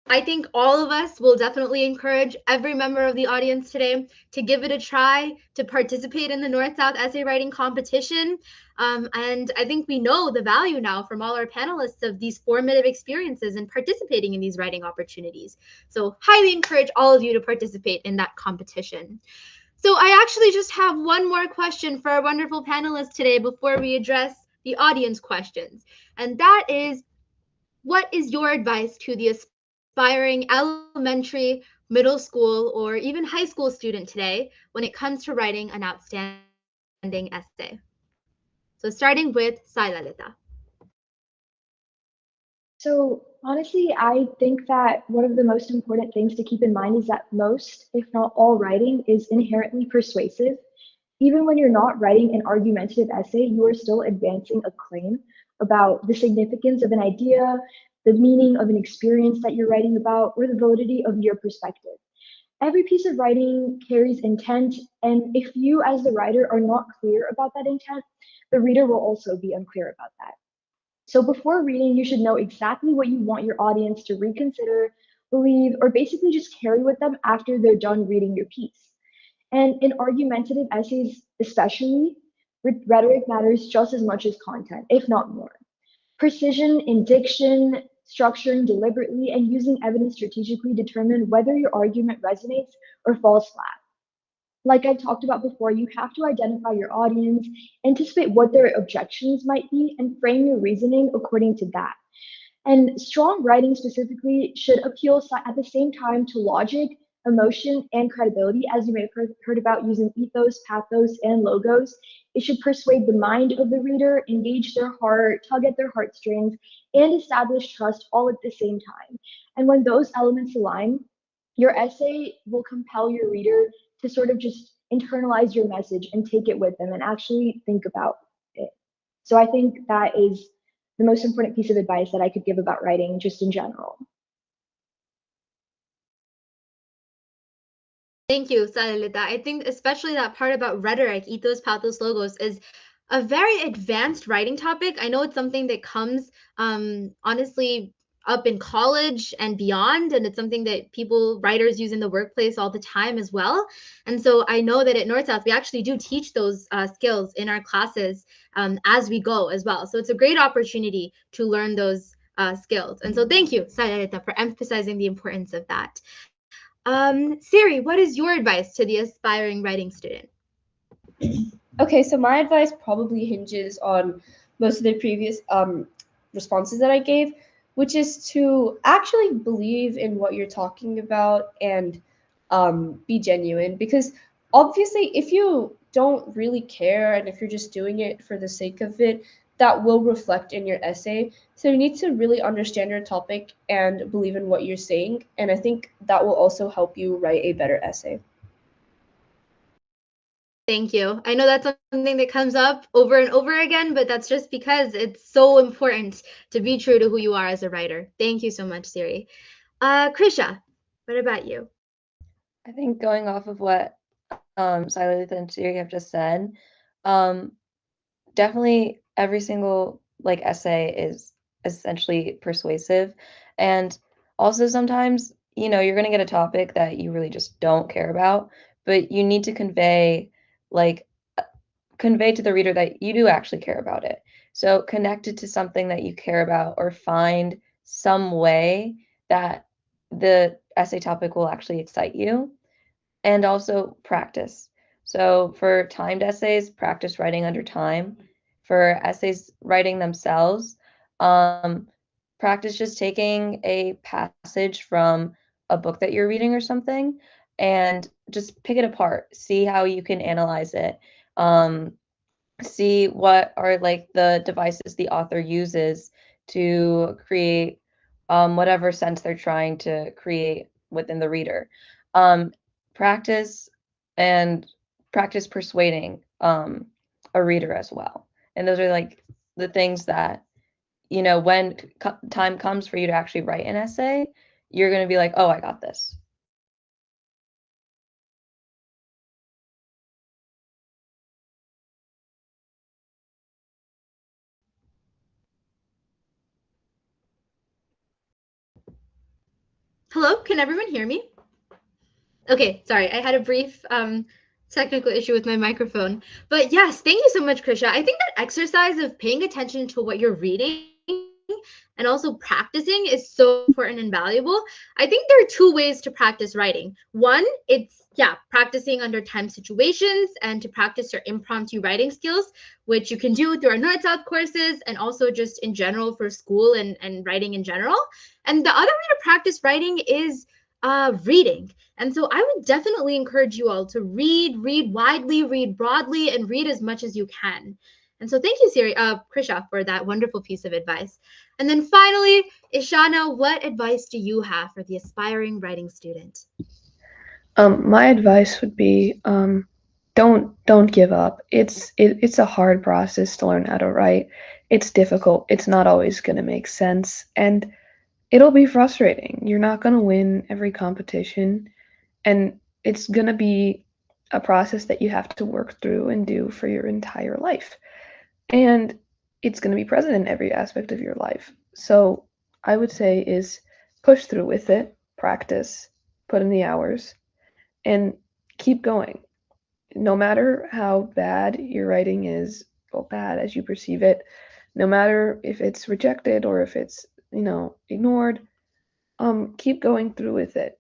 I think all of us will definitely encourage every member of the audience today to give it a try, to participate in the North-South essay writing competition. And I think we know the value now from all our panelists of these formative experiences and participating in these writing opportunities. So highly encourage all of you to participate in that competition. So I actually just have one more question for our wonderful panelists today before we address the audience questions. And that is, what is your advice to the aspiring elementary, middle school, or even high school student today when it comes to writing an outstanding essay? So starting with Sai Lalita. So honestly, I think that one of the most important things to keep in mind is that most, if not all, writing is inherently persuasive. Even when you're not writing an argumentative essay, you are still advancing a claim about the significance of an idea, the meaning of an experience that you're writing about, or the validity of your perspective. Every piece of writing carries intent, and if you, as the writer, are not clear about that intent, the reader will also be unclear about that. So before reading, you should know exactly what you want your audience to reconsider, believe, or basically just carry with them after they're done reading your piece. And in argumentative essays, especially, rhetoric matters just as much as content, if not more. Precision in diction, structuring deliberately, and using evidence strategically determine whether your argument resonates or falls flat. Like I've talked about before, you have to identify your audience, anticipate what their objections might be, and frame your reasoning according to that. And strong writing specifically should appeal at the same time to logic, emotion, and credibility, as you may have heard about using ethos, pathos, and logos. It should persuade the mind of the reader, engage their heart, tug at their heartstrings, and establish trust all at the same time. And when those elements align, your essay will compel your reader to sort of just internalize your message and take it with them and actually think about it. So I think that is the most important piece of advice that I could give about writing just in general. Thank you, Salilita. I think especially that part about rhetoric, ethos, pathos, logos is a very advanced writing topic. I know it's something that comes honestly up in college and beyond, and it's something that writers use in the workplace all the time as well. And so I know that at NorthSouth, we actually do teach those skills in our classes as we go as well. So it's a great opportunity to learn those skills. And so thank you, Salilita, for emphasizing the importance of that. Siri, what is your advice to the aspiring writing student? Okay, so my advice probably hinges on most of the previous responses that I gave, which is to actually believe in what you're talking about and be genuine. Because obviously, if you don't really care and if you're just doing it for the sake of it, that will reflect in your essay. So you need to really understand your topic and believe in what you're saying. And I think that will also help you write a better essay. Thank you. I know that's something that comes up over and over again, but that's just because it's so important to be true to who you are as a writer. Thank you so much, Siri. Krisha, what about you? I think going off of what Silith and Siri have just said, um, definitely every single like essay is essentially persuasive, and also sometimes you're going to get a topic that you really just don't care about, but you need to like convey to the reader that you do actually care about it. So connect it to something that you care about, or find some way that the essay topic will actually excite you. And also practice. So for timed essays, practice writing under time. For essays writing themselves, practice just taking a passage from a book that you're reading or something and just pick it apart. See how you can analyze it. See what are like the devices the author uses to create whatever sense they're trying to create within the reader. Practice and practice persuading a reader as well. And those are like the things that, you know, when time comes for you to actually write an essay, you're going to be like, oh, I got this. Hello, can everyone hear me? Okay, sorry, I had a brief technical issue with my microphone. But yes, thank you so much, Krisha. I think that exercise of paying attention to what you're reading and also practicing is so important and valuable. I think there are two ways to practice writing. One, it's practicing under time situations and to practice your impromptu writing skills, which you can do through our North-South courses and also just in general for school and writing in general. And the other way to practice writing is reading. And so I would definitely encourage you all to read widely, read broadly, and read as much as you can. And so thank you, Krisha, for that wonderful piece of advice. And then finally, Ishana, what advice do you have for the aspiring writing student? My advice would be don't give up. It's a hard process to learn how to write. It's difficult. It's not always going to make sense, and it'll be frustrating. You're not going to win every competition, and it's going to be a process that you have to work through and do for your entire life. And it's going to be present in every aspect of your life. So I would say is push through with it, practice, put in the hours, and keep going. No matter how bad your writing is, or bad as you perceive it, no matter if it's rejected or if it's, ignored, keep going through with it.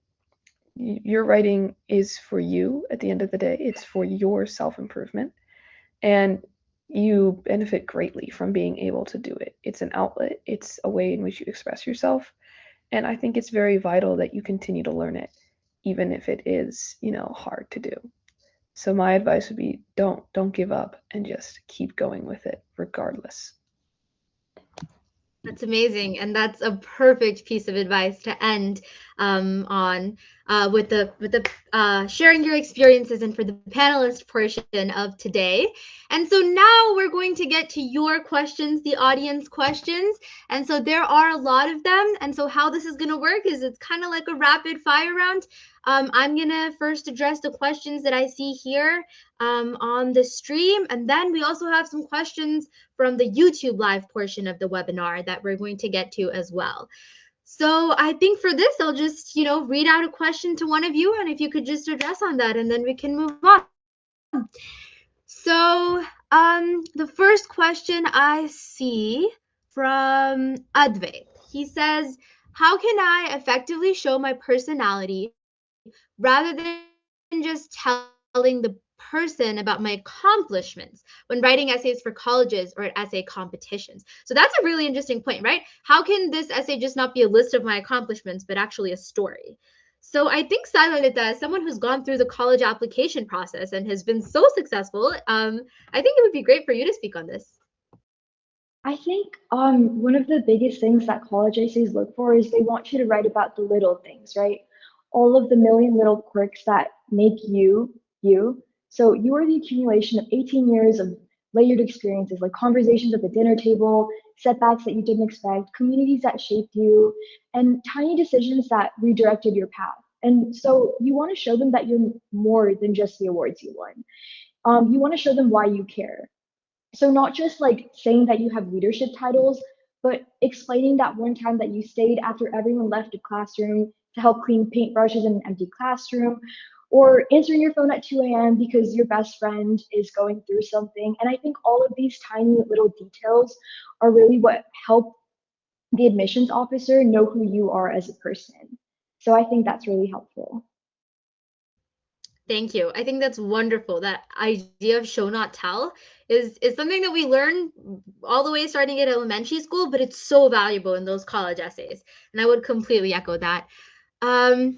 Your writing is for you at the end of the day. It's for your self-improvement, and you benefit greatly from being able to do it. It's an outlet, it's a way in which you express yourself, and I think it's very vital that you continue to learn it, even if it is, hard to do. So my advice would be don't give up and just keep going with it regardless. That's amazing, and that's a perfect piece of advice to end on with the sharing your experiences and for the panelist portion of today. And so now we're going to get to your questions, the audience questions. And so there are a lot of them. And so how this is going to work is it's kind of like a rapid fire round. I'm going to first address the questions that I see here on the stream, and then we also have some questions from the YouTube live portion of the webinar that we're going to get to as well. So I think for this, I'll just, read out a question to one of you, and if you could just address on that, and then we can move on. So the first question I see from Advait, he says, how can I effectively show my personality rather than just telling the person about my accomplishments when writing essays for colleges or at essay competitions? So that's a really interesting point, right? How can this essay just not be a list of my accomplishments, but actually a story? So I think Sailalita, as someone who's gone through the college application process and has been so successful, I think it would be great for you to speak on this. I think one of the biggest things that college essays look for is they want you to write about the little things, right? All of the million little quirks that make you, you. So you are the accumulation of 18 years of layered experiences, like conversations at the dinner table, setbacks that you didn't expect, communities that shaped you, and tiny decisions that redirected your path. And so you want to show them that you're more than just the awards you won. You want to show them why you care. So not just like saying that you have leadership titles, but explaining that one time that you stayed after everyone left the classroom to help clean paintbrushes in an empty classroom, or answering your phone at 2 a.m. because your best friend is going through something. And I think all of these tiny little details are really what help the admissions officer know who you are as a person. So I think that's really helpful. Thank you. I think that's wonderful. That idea of show not tell is something that we learn all the way starting at elementary school, but it's so valuable in those college essays. And I would completely echo that. And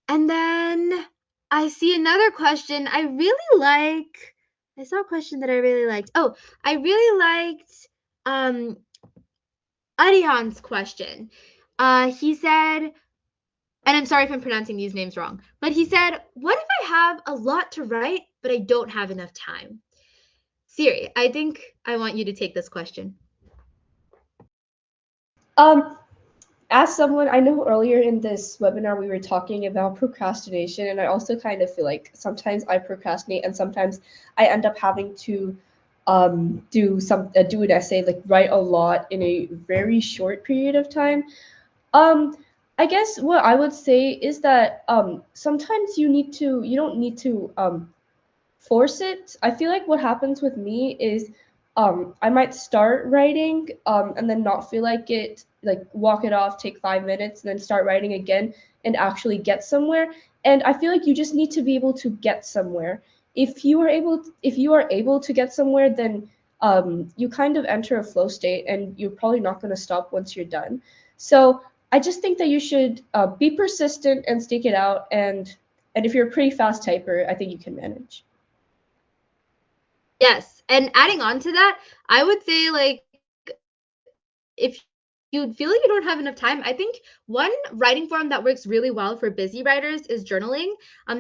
then I see another question. I saw a question that I really liked. Oh, I really liked Arihan's question. He said, and I'm sorry if I'm pronouncing these names wrong, but he said, what if I have a lot to write, but I don't have enough time? Siri, I think I want you to take this question. Um, as someone, I know earlier in this webinar we were talking about procrastination, and I also kind of feel like sometimes I procrastinate and sometimes I end up having to do an essay, like write a lot in a very short period of time. Um, I guess what I would say is that sometimes you don't need to force it. I feel like what happens with me is I might start writing and then not feel like it, like walk it off, take 5 minutes, and then start writing again and actually get somewhere. And I feel like you just need to be able to get somewhere. If you are able to get somewhere, then you kind of enter a flow state and you're probably not going to stop once you're done. So I just think that you should be persistent and stick it out. And if you're a pretty fast typer, I think you can manage. Yes, and adding on to that, I would say like if you feel like you don't have enough time, I think one writing form that works really well for busy writers is journaling.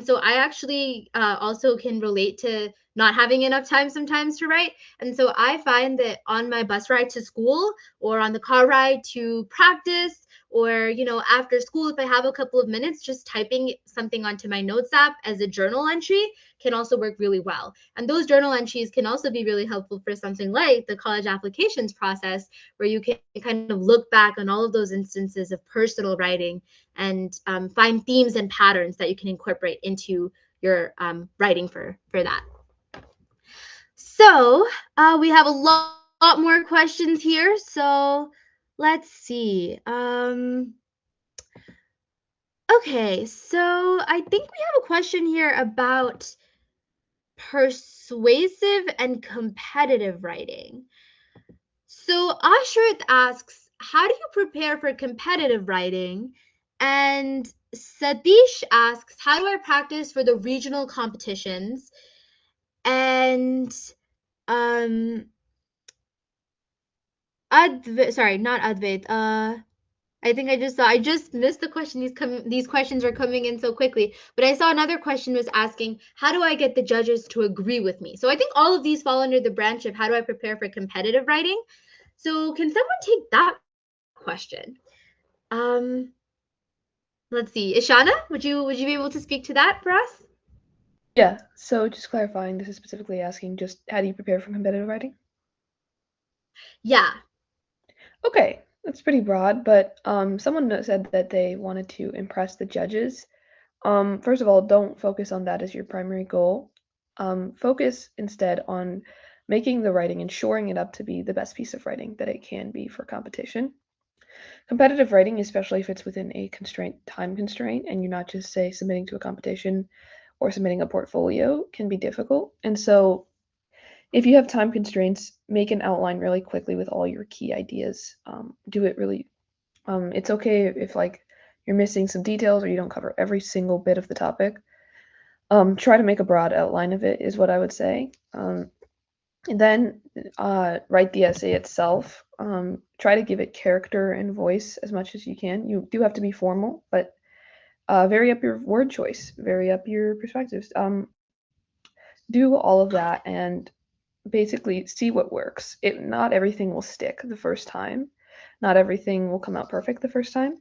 So I actually also can relate to not having enough time sometimes to write. And so I find that on my bus ride to school or on the car ride to practice or after school, if I have a couple of minutes, just typing something onto my notes app as a journal entry can also work really well. And those journal entries can also be really helpful for something like the college applications process, where you can kind of look back on all of those instances of personal writing and find themes and patterns that you can incorporate into your writing for that. So we have a lot more questions here. So let's see. Okay, so I think we have a question here about persuasive and competitive writing. So Ashrit asks, how do you prepare for competitive writing? And Satish asks, how do I practice for the regional competitions? And sorry, not Advait. I think I just missed the question. These questions are coming in so quickly. But I saw another question was asking, how do I get the judges to agree with me? So I think all of these fall under the branch of how do I prepare for competitive writing? So can someone take that question? Let's see. Ishana, would you be able to speak to that for us? Yeah, so just clarifying, this is specifically asking just how do you prepare for competitive writing? Yeah. Okay, that's pretty broad, but someone said that they wanted to impress the judges. First of all, don't focus on that as your primary goal. Focus instead on making the writing and shoring it up to be the best piece of writing that it can be for competition. Competitive writing, especially if it's within a time constraint, and you're not just, say, submitting to a competition or submitting a portfolio, can be difficult. And so if you have time constraints, make an outline really quickly with all your key ideas. Do it really, it's okay if you're missing some details or you don't cover every single bit of the topic. Try to make a broad outline of it is what I would say. And then write the essay itself. Try to give it character and voice as much as you can. You do have to be formal, but vary up your word choice, vary up your perspectives. Do all of that and basically see what works. Not everything will stick the first time. Not everything will come out perfect the first time,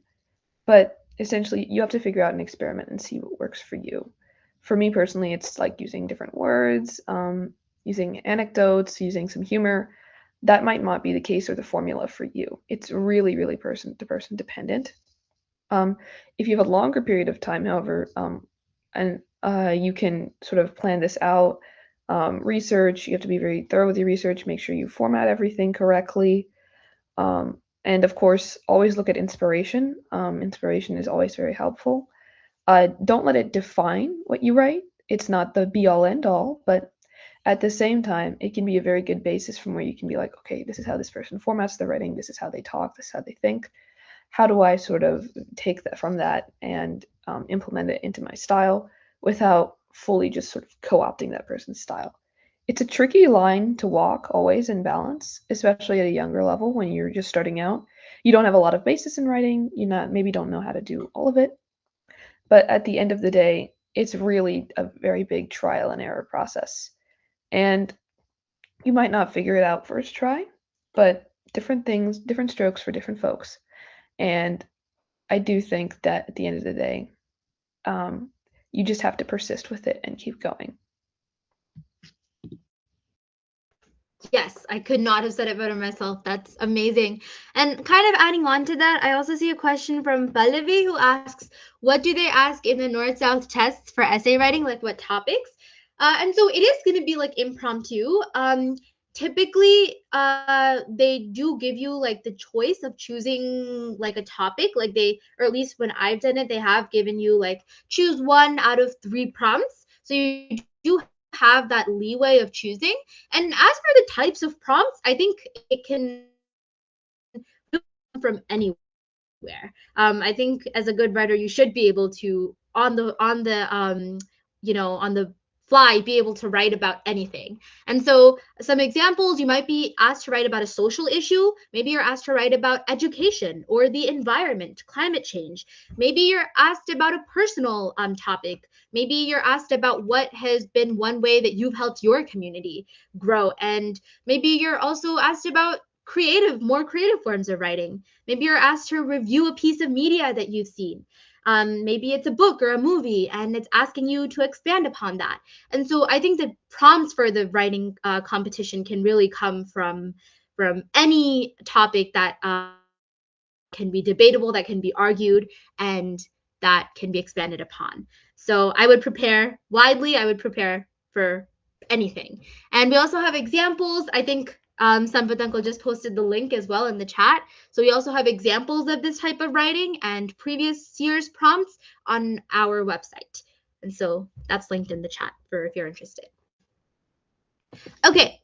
but essentially you have to figure out an experiment and see what works for you. For me personally, it's like using different words, using anecdotes, using some humor. That might not be the case or the formula for you. It's really, really person to person dependent. If you have a longer period of time, however, and you can sort of plan this out, research, you have to be very thorough with your research, make sure you format everything correctly. And of course, always look at inspiration. Inspiration is always very helpful. Don't let it define what you write. It's not the be all end all, but at the same time, it can be a very good basis from where you can be like, okay, this is how this person formats their writing, this is how they talk, this is how they think. How do I sort of take that from that and implement it into my style without fully just sort of co-opting that person's style? It's a tricky line to walk always in balance, especially at a younger level when you're just starting out. you don't have a lot of basis in writing, you maybe don't know how to do all of it. But at the end of the day, it's really a very big trial and error process. And you might not figure it out first try, but different things, different strokes for different folks. And I do think that at the end of the day, you just have to persist with it and keep going. Yes, I could not have said it better myself. That's amazing. And kind of adding on to that, I also see a question from Pallavi who asks, what do they ask in the North-South tests for essay writing? Like what topics? And so it is going to be like impromptu. Typically, they do give you like the choice of choosing like a topic. Like or at least when I've done it, they have given you like choose 1 out of 3 prompts. So you do have that leeway of choosing. And as for the types of prompts, I think it can come from anywhere. I think as a good writer, you should be able to on the fly be able to write about anything. And so some examples, you might be asked to write about a social issue. Maybe you're asked to write about education or the environment, climate change. Maybe you're asked about a personal topic. Maybe you're asked about what has been one way that you've helped your community grow. And maybe you're also asked about more creative forms of writing. Maybe you're asked to review a piece of media that you've seen. Maybe it's a book or a movie, and it's asking you to expand upon that. And so I think the prompts for the writing competition can really come from any topic that can be debatable, that can be argued, and that can be expanded upon. So I would prepare widely. I would prepare for anything. And we also have examples. I think Sampath Uncle just posted the link as well in the chat. So we also have examples of this type of writing and previous year's prompts on our website. And so that's linked in the chat for if you're interested. Okay.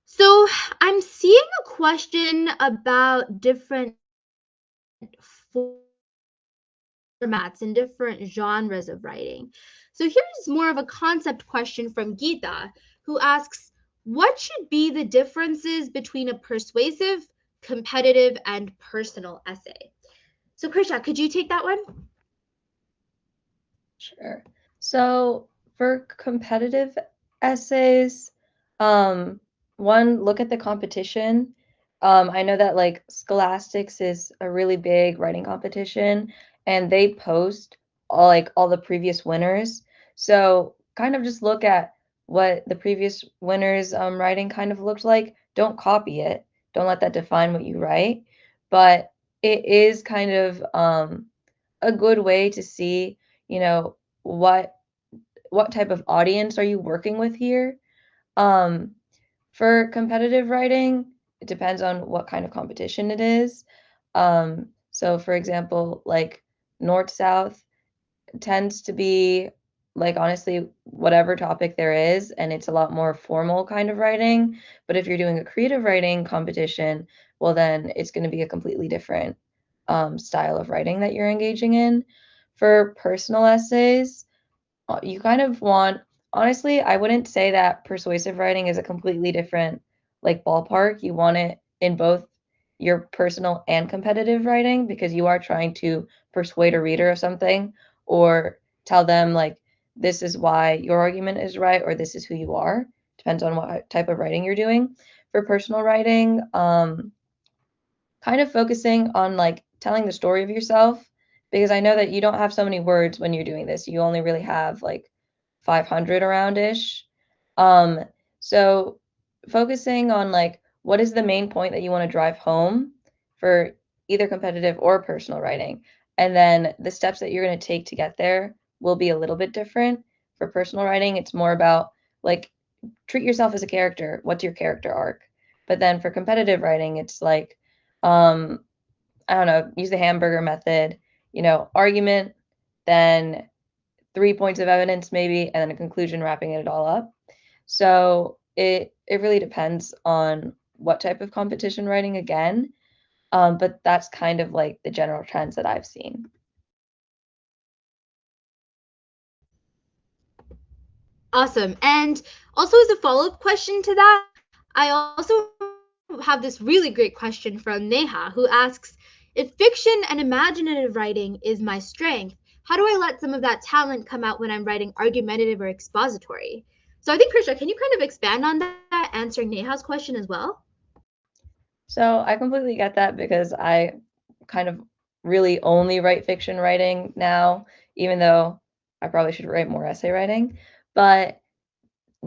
So I'm seeing a question about different formats and different genres of writing. So here's more of a concept question from Geeta, who asks, what should be the differences between a persuasive, competitive, and personal essay? So Krisha, could you take that one? Sure. So for competitive essays, one, look at the competition. I know that like Scholastics is a really big writing competition, and they post all the previous winners. So kind of just look at what the previous winners' writing kind of looked like. Don't copy it. Don't let that define what you write. But it is kind of a good way to see, you know, what type of audience are you working with here. Um, for competitive writing, it depends on what kind of competition it is. So for example, like North South tends to be like honestly whatever topic there is, and it's a lot more formal kind of writing. But if you're doing a creative writing competition, well then it's going to be a completely different style of writing that you're engaging in. For personal essays, you kind of want, honestly, I wouldn't say that persuasive writing is a completely different like ballpark. You want it in both your personal and competitive writing because you are trying to persuade a reader of something or tell them like this is why your argument is right or this is who you are. Depends on what type of writing you're doing. For personal writing, kind of focusing on like telling the story of yourself because I know that you don't have so many words when you're doing this. You only really have like 500 around ish. Um, so focusing on like what is the main point that you want to drive home for either competitive or personal writing. And then the steps that you're going to take to get there will be a little bit different. For personal writing, it's more about like treat yourself as a character. What's your character arc? But then for competitive writing, it's like I don't know, use the hamburger method, argument, then 3 points of evidence maybe, and then a conclusion wrapping it all up. So it really depends on what type of competition writing again. But that's kind of like the general trends that I've seen. Awesome. And also as a follow-up question to that, I also have this really great question from Neha, who asks, if fiction and imaginative writing is my strength, how do I let some of that talent come out when I'm writing argumentative or expository? So I think, Krisha, can you kind of expand on that, answering Neha's question as well? So I completely get that because I kind of really only write fiction writing now, even though I probably should write more essay writing. But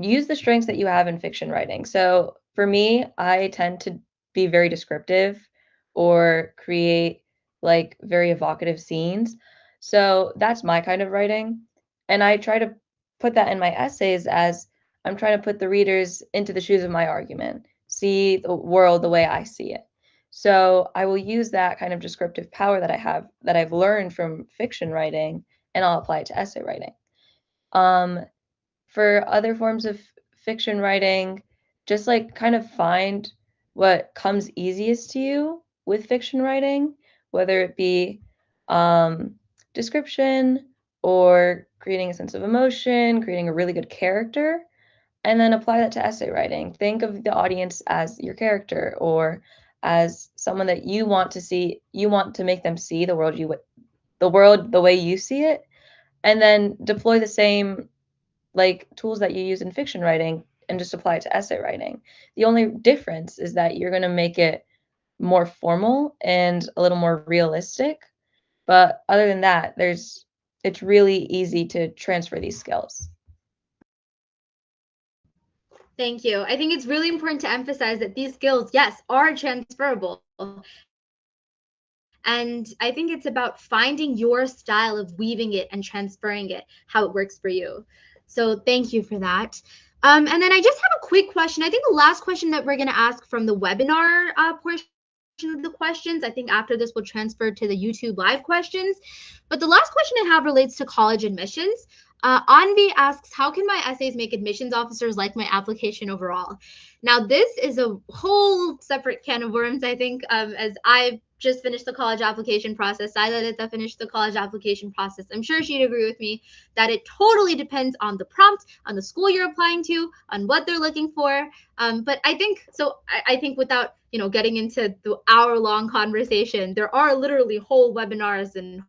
use the strengths that you have in fiction writing. So for me, I tend to be very descriptive or create like very evocative scenes. So that's my kind of writing. And I try to put that in my essays as I'm trying to put the readers into the shoes of my argument, see the world the way I see it. So I will use that kind of descriptive power that I have, that I've learned from fiction writing, and I'll apply it to essay writing. Um, for other forms of fiction writing, just like kind of find what comes easiest to you with fiction writing, whether it be um, description or creating a sense of emotion, creating a really good character, and then apply that to essay writing. Think of the audience as your character or as someone that you want to see, you want to make them see the world the way you see it, and then deploy the same like tools that you use in fiction writing and just apply it to essay writing. The only difference is that you're going to make it more formal and a little more realistic. But other than that, it's really easy to transfer these skills. Thank you. I think it's really important to emphasize that these skills, yes, are transferable. And I think it's about finding your style of weaving it and transferring it, how it works for you. So thank you for that. And then I just have a quick question. I think the last question that we're going to ask from the webinar portion of the questions. I think after this we'll transfer to the YouTube live questions. But the last question I have relates to college admissions. Anvi asks, how can my essays make admissions officers like my application overall? Now, this is a whole separate can of worms, I think, as I've just finished the college application process. Sailita finished the college application process. I'm sure she'd agree with me that it totally depends on the prompt, on the school you're applying to, on what they're looking for. But I think so. I think without getting into the hour-long conversation, there are literally whole webinars and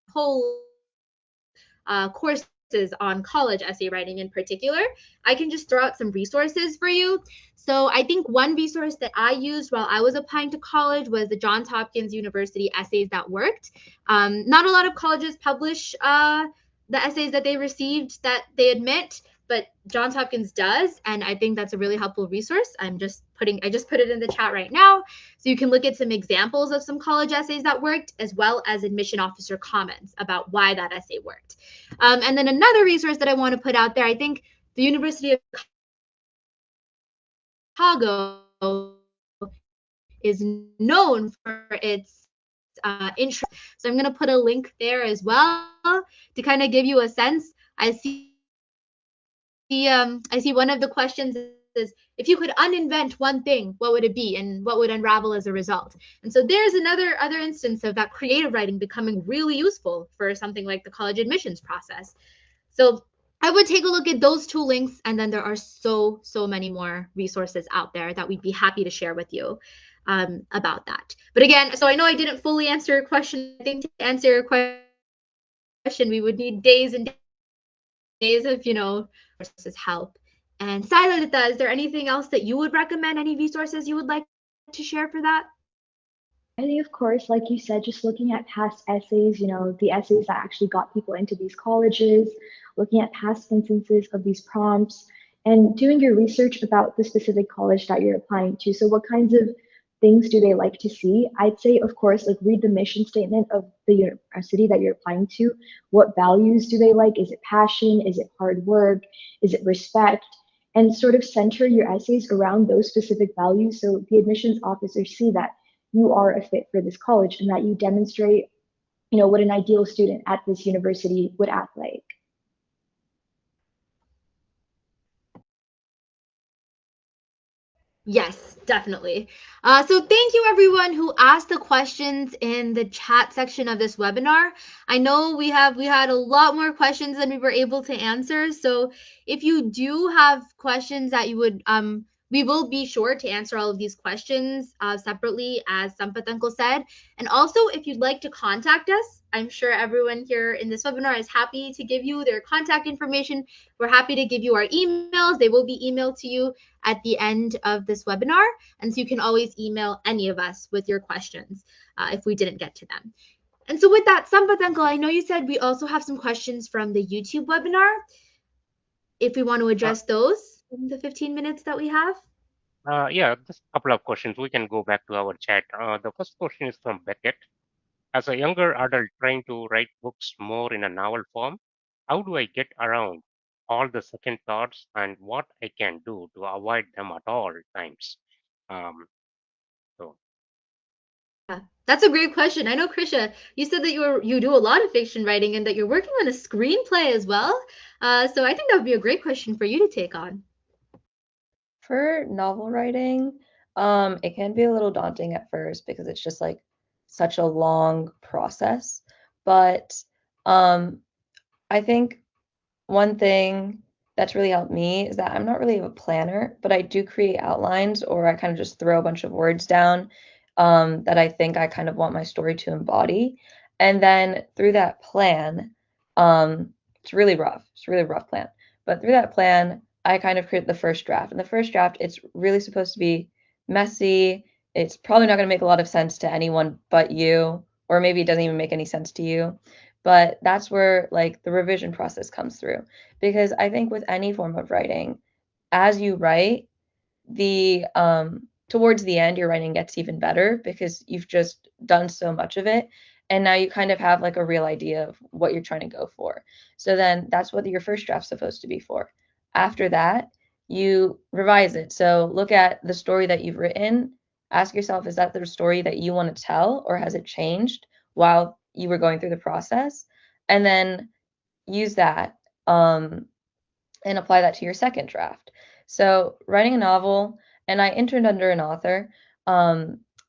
whole courses on college essay writing in particular. I can just throw out some resources for you. So I think one resource that I used while I was applying to college was the Johns Hopkins University Essays That Worked. Not a lot of colleges publish the essays that they received that they admit, but Johns Hopkins does, and I think that's a really helpful resource. I just put it in the chat right now, so you can look at some examples of some college essays that worked, as well as admission officer comments about why that essay worked. And then another resource that I want to put out there, I think the University of Chicago is known for its interest. So I'm going to put a link there as well to kind of give you a sense. I see one of the questions is, if you could uninvent one thing, what would it be, and what would unravel as a result? And so there's other instance of that creative writing becoming really useful for something like the college admissions process. So I would take a look at those two links, and then there are so many more resources out there that we'd be happy to share with you about that. But again, so I know I didn't fully answer your question. I think to answer your question, we would need days and days of resources help. And Sailita, is there anything else that you would recommend? Any resources you would like to share for that? I think, of course, like you said, just looking at past essays, the essays that actually got people into these colleges, looking at past instances of these prompts, and doing your research about the specific college that you're applying to. So what kinds of things do they like to see? I'd say, of course, like read the mission statement of the university that you're applying to. What values do they like? Is it passion? Is it hard work? Is it respect? And sort of center your essays around those specific values so the admissions officers see that you are a fit for this college and that you demonstrate, what an ideal student at this university would act like. Yes, definitely. So thank you everyone who asked the questions in the chat section of this webinar. I know we had a lot more questions than we were able to answer. So if you do have questions that you would We will be sure to answer all of these questions separately, as Sampath Uncle said. And also, if you'd like to contact us, I'm sure everyone here in this webinar is happy to give you their contact information. We're happy to give you our emails. They will be emailed to you at the end of this webinar. And so you can always email any of us with your questions if we didn't get to them. And so with that, Sampath Uncle, I know you said we also have some questions from the YouTube webinar. If we want to address those in the 15 minutes that we have. Yeah, just a couple of questions. We can go back to our chat. The first question is from Beckett. As a younger adult trying to write books more in a novel form, how do I get around all the second thoughts and what I can do to avoid them at all times? Um, so Yeah, that's a great question. I know, Krisha, you said that you do a lot of fiction writing and that you're working on a screenplay as well. So I think that would be a great question for you to take on. For novel writing, it can be a little daunting at first because it's just like such a long process. But I think one thing that's really helped me is that I'm not really a planner, but I do create outlines or I kind of just throw a bunch of words down that I think I kind of want my story to embody. And then through that plan, it's really rough. It's a really rough plan. But through that plan, I kind of create the first draft. And the first draft, it's really supposed to be messy. It's probably not going to make a lot of sense to anyone but you, or maybe it doesn't even make any sense to you. But that's where like the revision process comes through. Because I think with any form of writing, as you write, the towards the end your writing gets even better because you've just done so much of it and now you kind of have like a real idea of what you're trying to go for. So then that's what your first draft's supposed to be for. After that, you revise it. So look at the story that you've written, ask yourself, is that the story that you want to tell or has it changed while you were going through the process? And then use that and apply that to your second draft. So writing a novel, and I interned under an author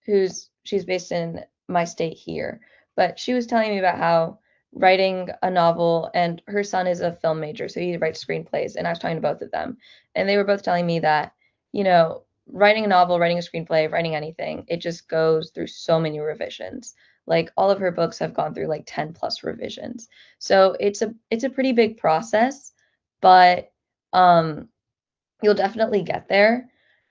she's based in my state here, but she was telling me about how writing a novel, and her son is a film major, so he writes screenplays, and I was talking to both of them, and they were both telling me that, writing a novel, writing a screenplay, writing anything, it just goes through so many revisions. Like all of her books have gone through like 10 plus revisions. So it's a pretty big process, but you'll definitely get there.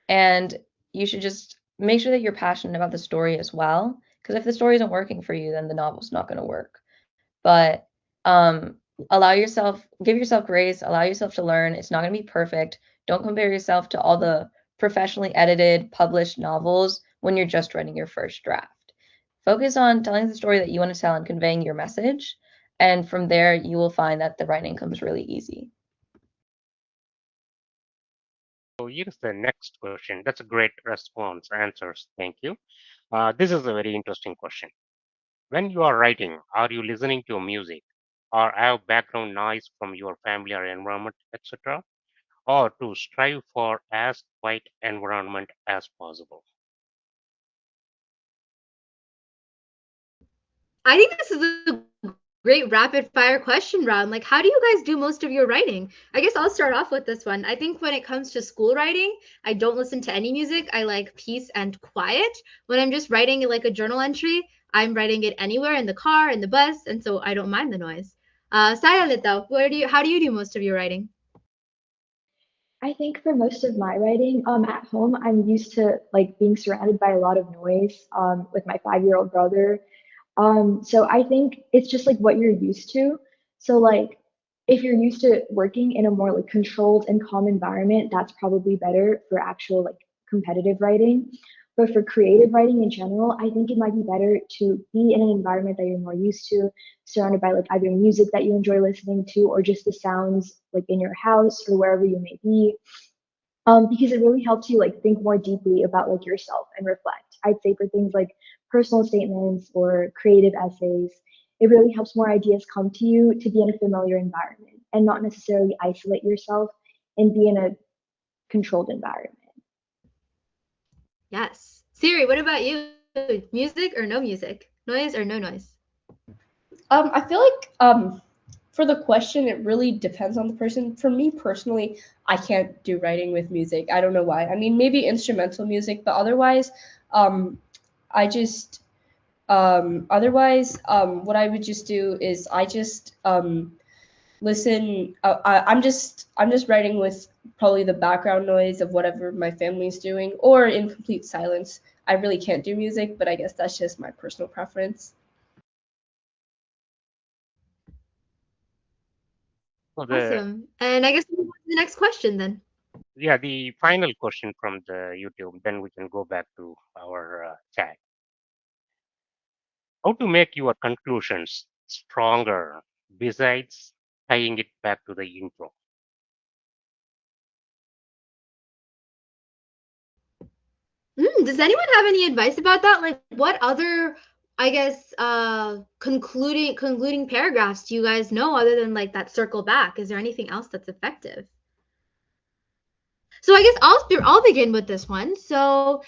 And you should just make sure that you're passionate about the story as well. Because if the story isn't working for you, then the novel's not going to work. But give yourself grace, allow yourself to learn. It's not going to be perfect. Don't compare yourself to all the professionally edited, published novels when you're just writing your first draft. Focus on telling the story that you want to tell and conveying your message. And from there, you will find that the writing comes really easy. here's the next question. That's a great response, answers. Thank you. This is a very interesting question. When you are writing, are you listening to music or have background noise from your family or environment, etc., or to strive for as quiet environment as possible? I think this is a great rapid fire question round. Like, how do you guys do most of your writing? I guess I'll start off with this one. I think when it comes to school writing, I don't listen to any music. I like peace and quiet. When I'm just writing like a journal entry, I'm writing it anywhere in the car, in the bus, and so I don't mind the noise. Saya Lita, how do you do most of your writing? I think for most of my writing, at home, I'm used to like being surrounded by a lot of noise, with my 5-year-old brother. So I think it's just like what you're used to. So like if you're used to working in a more like controlled and calm environment, that's probably better for actual like competitive writing. But for creative writing in general, I think it might be better to be in an environment that you're more used to, surrounded by like either music that you enjoy listening to or just the sounds like in your house or wherever you may be. Because it really helps you like think more deeply about like yourself and reflect. I'd say for things like personal statements or creative essays, it really helps more ideas come to you to be in a familiar environment and not necessarily isolate yourself and be in a controlled environment. Yes. Siri, what about you? Music or no music? Noise or no noise? I feel like for the question, it really depends on the person. For me personally, I can't do writing with music. I don't know why. I mean, maybe instrumental music, but otherwise, I just what I would just do is I just listen. I'm just writing with probably the background noise of whatever my family's doing, or in complete silence. I really can't do music, but I guess that's just my personal preference. So Awesome. And I guess we'll move on to the next question then. the final question from the YouTube, then we can go back to our chat. How to make your conclusions stronger besides tying it back to the intro? Does anyone have any advice about that? Like, what other, I guess, concluding paragraphs do you guys know other than like that circle back? Is there anything else that's effective? So I guess I'll begin with this one. So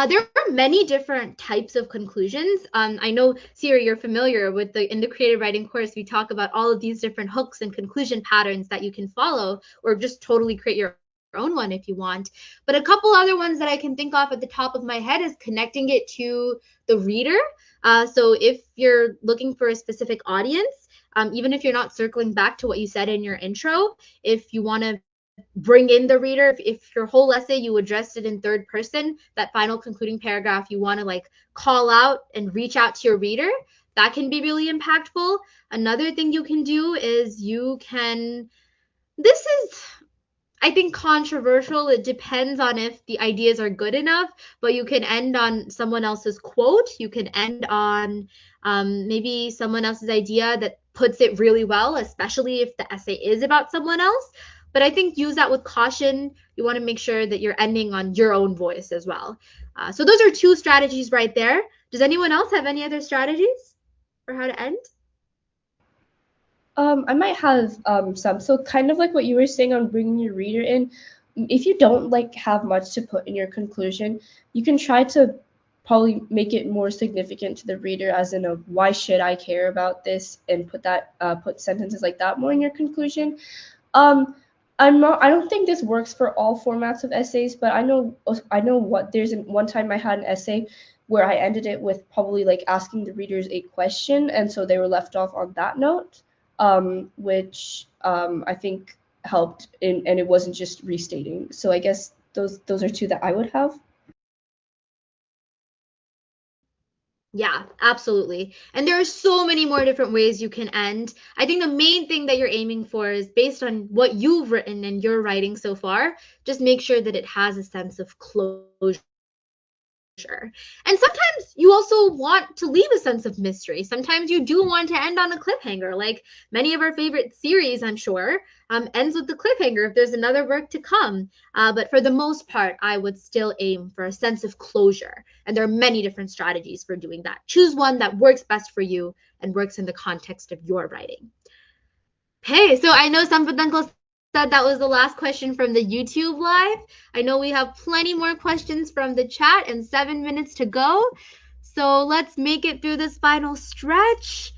there are many different types of conclusions. I know, Siri, you're familiar with in the creative writing course, we talk about all of these different hooks and conclusion patterns that you can follow, or just totally create your own one if you want. But a couple other ones that I can think of at the top of my head is connecting it to the reader. So if you're looking for a specific audience, even if you're not circling back to what you said in your intro, if you want to bring in the reader, if your whole essay you addressed it in third person, that final concluding paragraph you want to like call out and reach out to your reader, that can be really impactful. Another thing you can do is this is, I think, controversial. It depends on if the ideas are good enough, but you can end on someone else's quote. You can end on maybe someone else's idea that puts it really well, especially if the essay is about someone else. But I think use that with caution. You want to make sure that you're ending on your own voice as well. So those are two strategies right there. Does anyone else have any other strategies for how to end? I might have some. So kind of like what you were saying on bringing your reader in. If you don't like have much to put in your conclusion, you can try to probably make it more significant to the reader, as in a why should I care about this, and put sentences like that more in your conclusion. Um, I don't think this works for all formats of essays, but I know what there's one time I had an essay where I ended it with probably like asking the readers a question, and so they were left off on that note, which I think helped and it wasn't just restating. So I guess those are two that I would have. Yeah, absolutely. And there are so many more different ways you can end. I think the main thing that you're aiming for is based on what you've written in your writing so far, just make sure that it has a sense of closure. And sometimes you also want to leave a sense of mystery. Sometimes you do want to end on a cliffhanger, like many of our favorite series, I'm sure, ends with the cliffhanger if there's another work to come. But for the most part, I would still aim for a sense of closure. And there are many different strategies for doing that. Choose one that works best for you and works in the context of your writing. Hey, so I know Sampadanko said that was the last question from the YouTube live. I know we have plenty more questions from the chat and 7 minutes to go. So let's make it through this final stretch.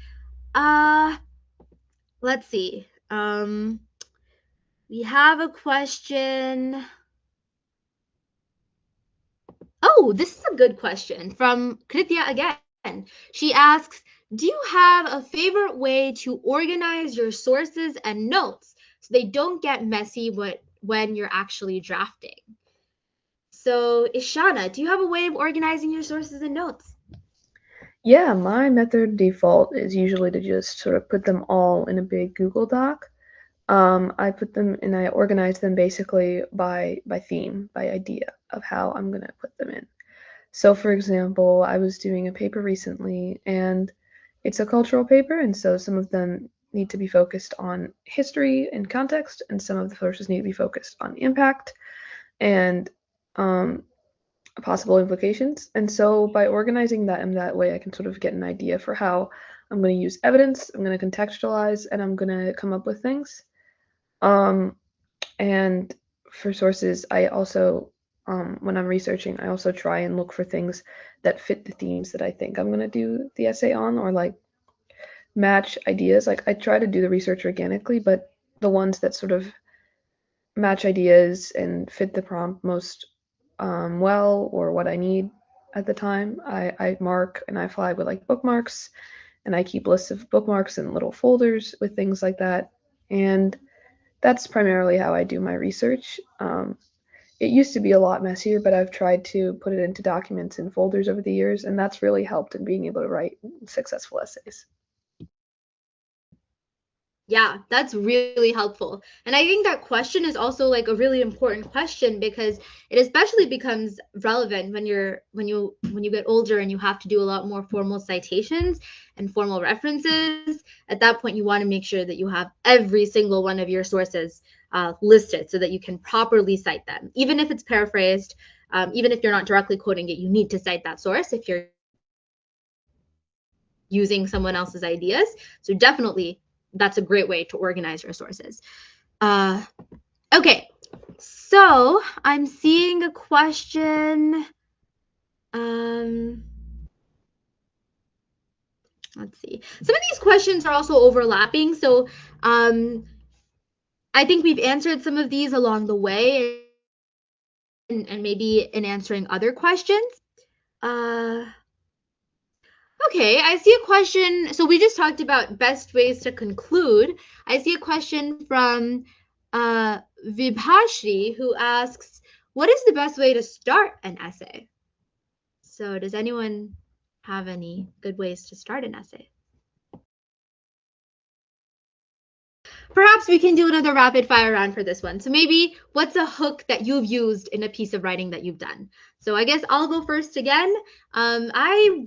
Let's see. We have a question. Oh, this is a good question from Kritya again. She asks, do you have a favorite way to organize your sources and notes so they don't get messy when you're actually drafting? So, Ishana, do you have a way of organizing your sources and notes? Yeah, my method default is usually to just sort of put them all in a big Google Doc. I put them and I organize them basically by theme, by idea of how I'm gonna put them in. So for example, I was doing a paper recently and it's a cultural paper, and so some of them need to be focused on history and context, and some of the sources need to be focused on impact and possible implications. And so by organizing that in that way, I can sort of get an idea for how I'm going to use evidence, I'm going to contextualize, and I'm going to come up with things. And for sources, I also, when I'm researching, I also try and look for things that fit the themes that I think I'm going to do the essay on, or like match ideas. Like I try to do the research organically, but the ones that sort of match ideas and fit the prompt most well, or what I need at the time, I mark and I flag with like bookmarks, and I keep lists of bookmarks in little folders with things like that. And that's primarily how I do my research. It used to be a lot messier, but I've tried to put it into documents and folders over the years, and that's really helped in being able to write successful essays. Yeah, that's really helpful. And I think that question is also like a really important question because it especially becomes relevant when you get older and you have to do a lot more formal citations and formal references. At that point, you want to make sure that you have every single one of your sources listed so that you can properly cite them. Even if it's paraphrased, even if you're not directly quoting it, you need to cite that source if you're using someone else's ideas. So definitely that's a great way to organize your sources. Okay, so I'm seeing a question. Let's see. Some of these questions are also overlapping, so I think we've answered some of these along the way, and maybe in answering other questions. Okay, I see a question. So we just talked about best ways to conclude. I see a question from Vibhashri who asks, what is the best way to start an essay? So does anyone have any good ways to start an essay? Perhaps we can do another rapid fire round for this one. So maybe what's a hook that you've used in a piece of writing that you've done? So I guess I'll go first again. I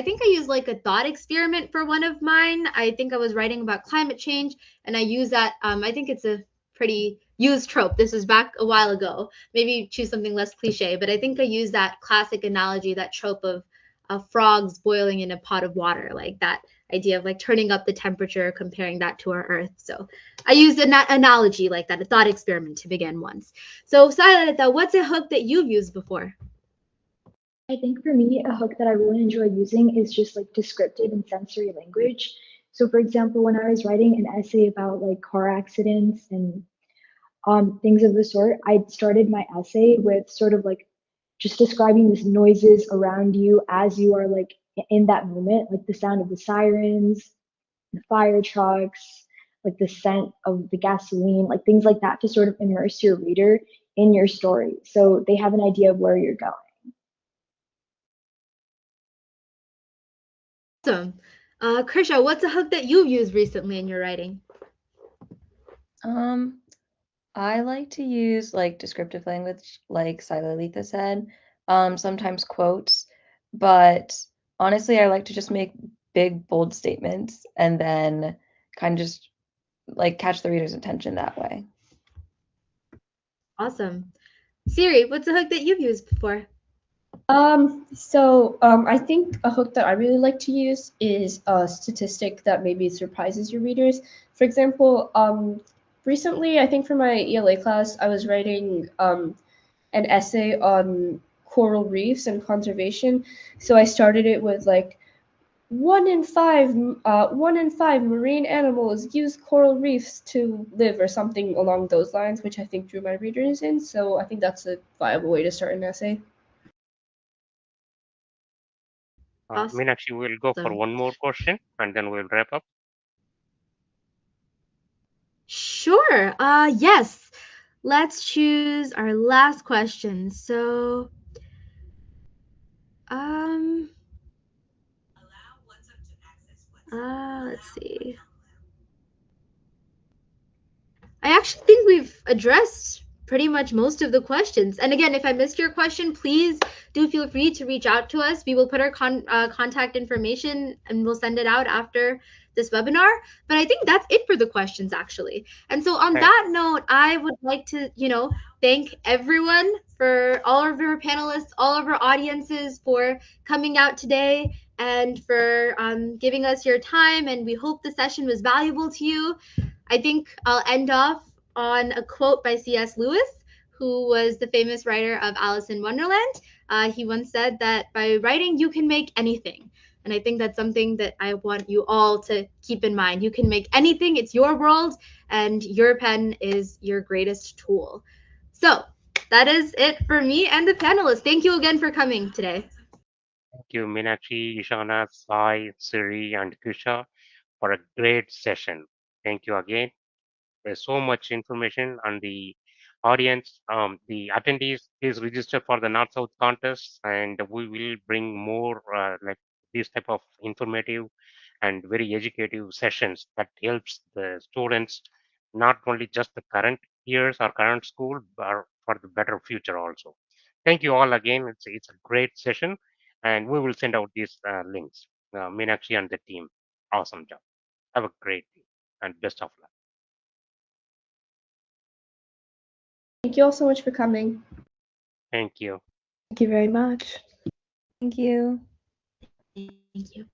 think I used like a thought experiment for one of mine. I think I was writing about climate change and I used that. I think it's a pretty used trope. This was back a while ago. Maybe choose something less cliche, but I think I used that classic analogy, that trope of frogs boiling in a pot of water, like that idea of like turning up the temperature, comparing that to our Earth. So I used an analogy like that, a thought experiment to begin once. So Sailata, what's a hook that you've used before? I think for me, a hook that I really enjoy using is just like descriptive and sensory language. So for example, when I was writing an essay about like car accidents and things of the sort, I started my essay with sort of like just describing these noises around you as you are like in that moment, like the sound of the sirens, the fire trucks, like the scent of the gasoline, like things like that to sort of immerse your reader in your story so they have an idea of where you're going. Awesome. Krisha, what's a hook that you've used recently in your writing? I like to use like descriptive language, like Silalita said, sometimes quotes, but honestly, I like to just make big, bold statements and then kind of just like catch the reader's attention that way. Awesome. Siri, what's a hook that you've used before? I think a hook that I really like to use is a statistic that maybe surprises your readers. For example, recently, I think for my ELA class, I was writing an essay on coral reefs and conservation. So I started it with like 1 in 5 marine animals use coral reefs to live, or something along those lines, which I think drew my readers in. So I think that's a viable way to start an essay. Awesome. Meenakshi, we'll go for one more question and then we'll wrap up. Sure. Yes. Let's choose our last question. So, let's see. I actually think we've addressed pretty much most of the questions. And again, if I missed your question, please do feel free to reach out to us. We will put our contact information and we'll send it out after this webinar. But I think that's it for the questions, actually. And so on that note, I would like to, thank everyone, for all of our panelists, all of our audiences for coming out today and for giving us your time. And we hope the session was valuable to you. I think I'll end off on a quote by C.S. Lewis, who was the famous writer of Alice in Wonderland. He once said that by writing, you can make anything. And I think that's something that I want you all to keep in mind. You can make anything, it's your world, and your pen is your greatest tool. So that is it for me and the panelists. Thank you again for coming today. Thank you, Meenakshi, Ishana, Sai, Siri, and Kusha, for a great session. Thank you again. There's so much information on the audience. The attendees, please register for the North South contest, and we will bring more like this type of informative and very educative sessions that helps the students not only just the current years or current school, but for the better future also. Thank you all again. It's a great session, and we will send out these links. Meenakshi and the team, awesome job. Have a great day and best of luck. Thank you all so much for coming. Thank you. Thank you very much. Thank you. Thank you.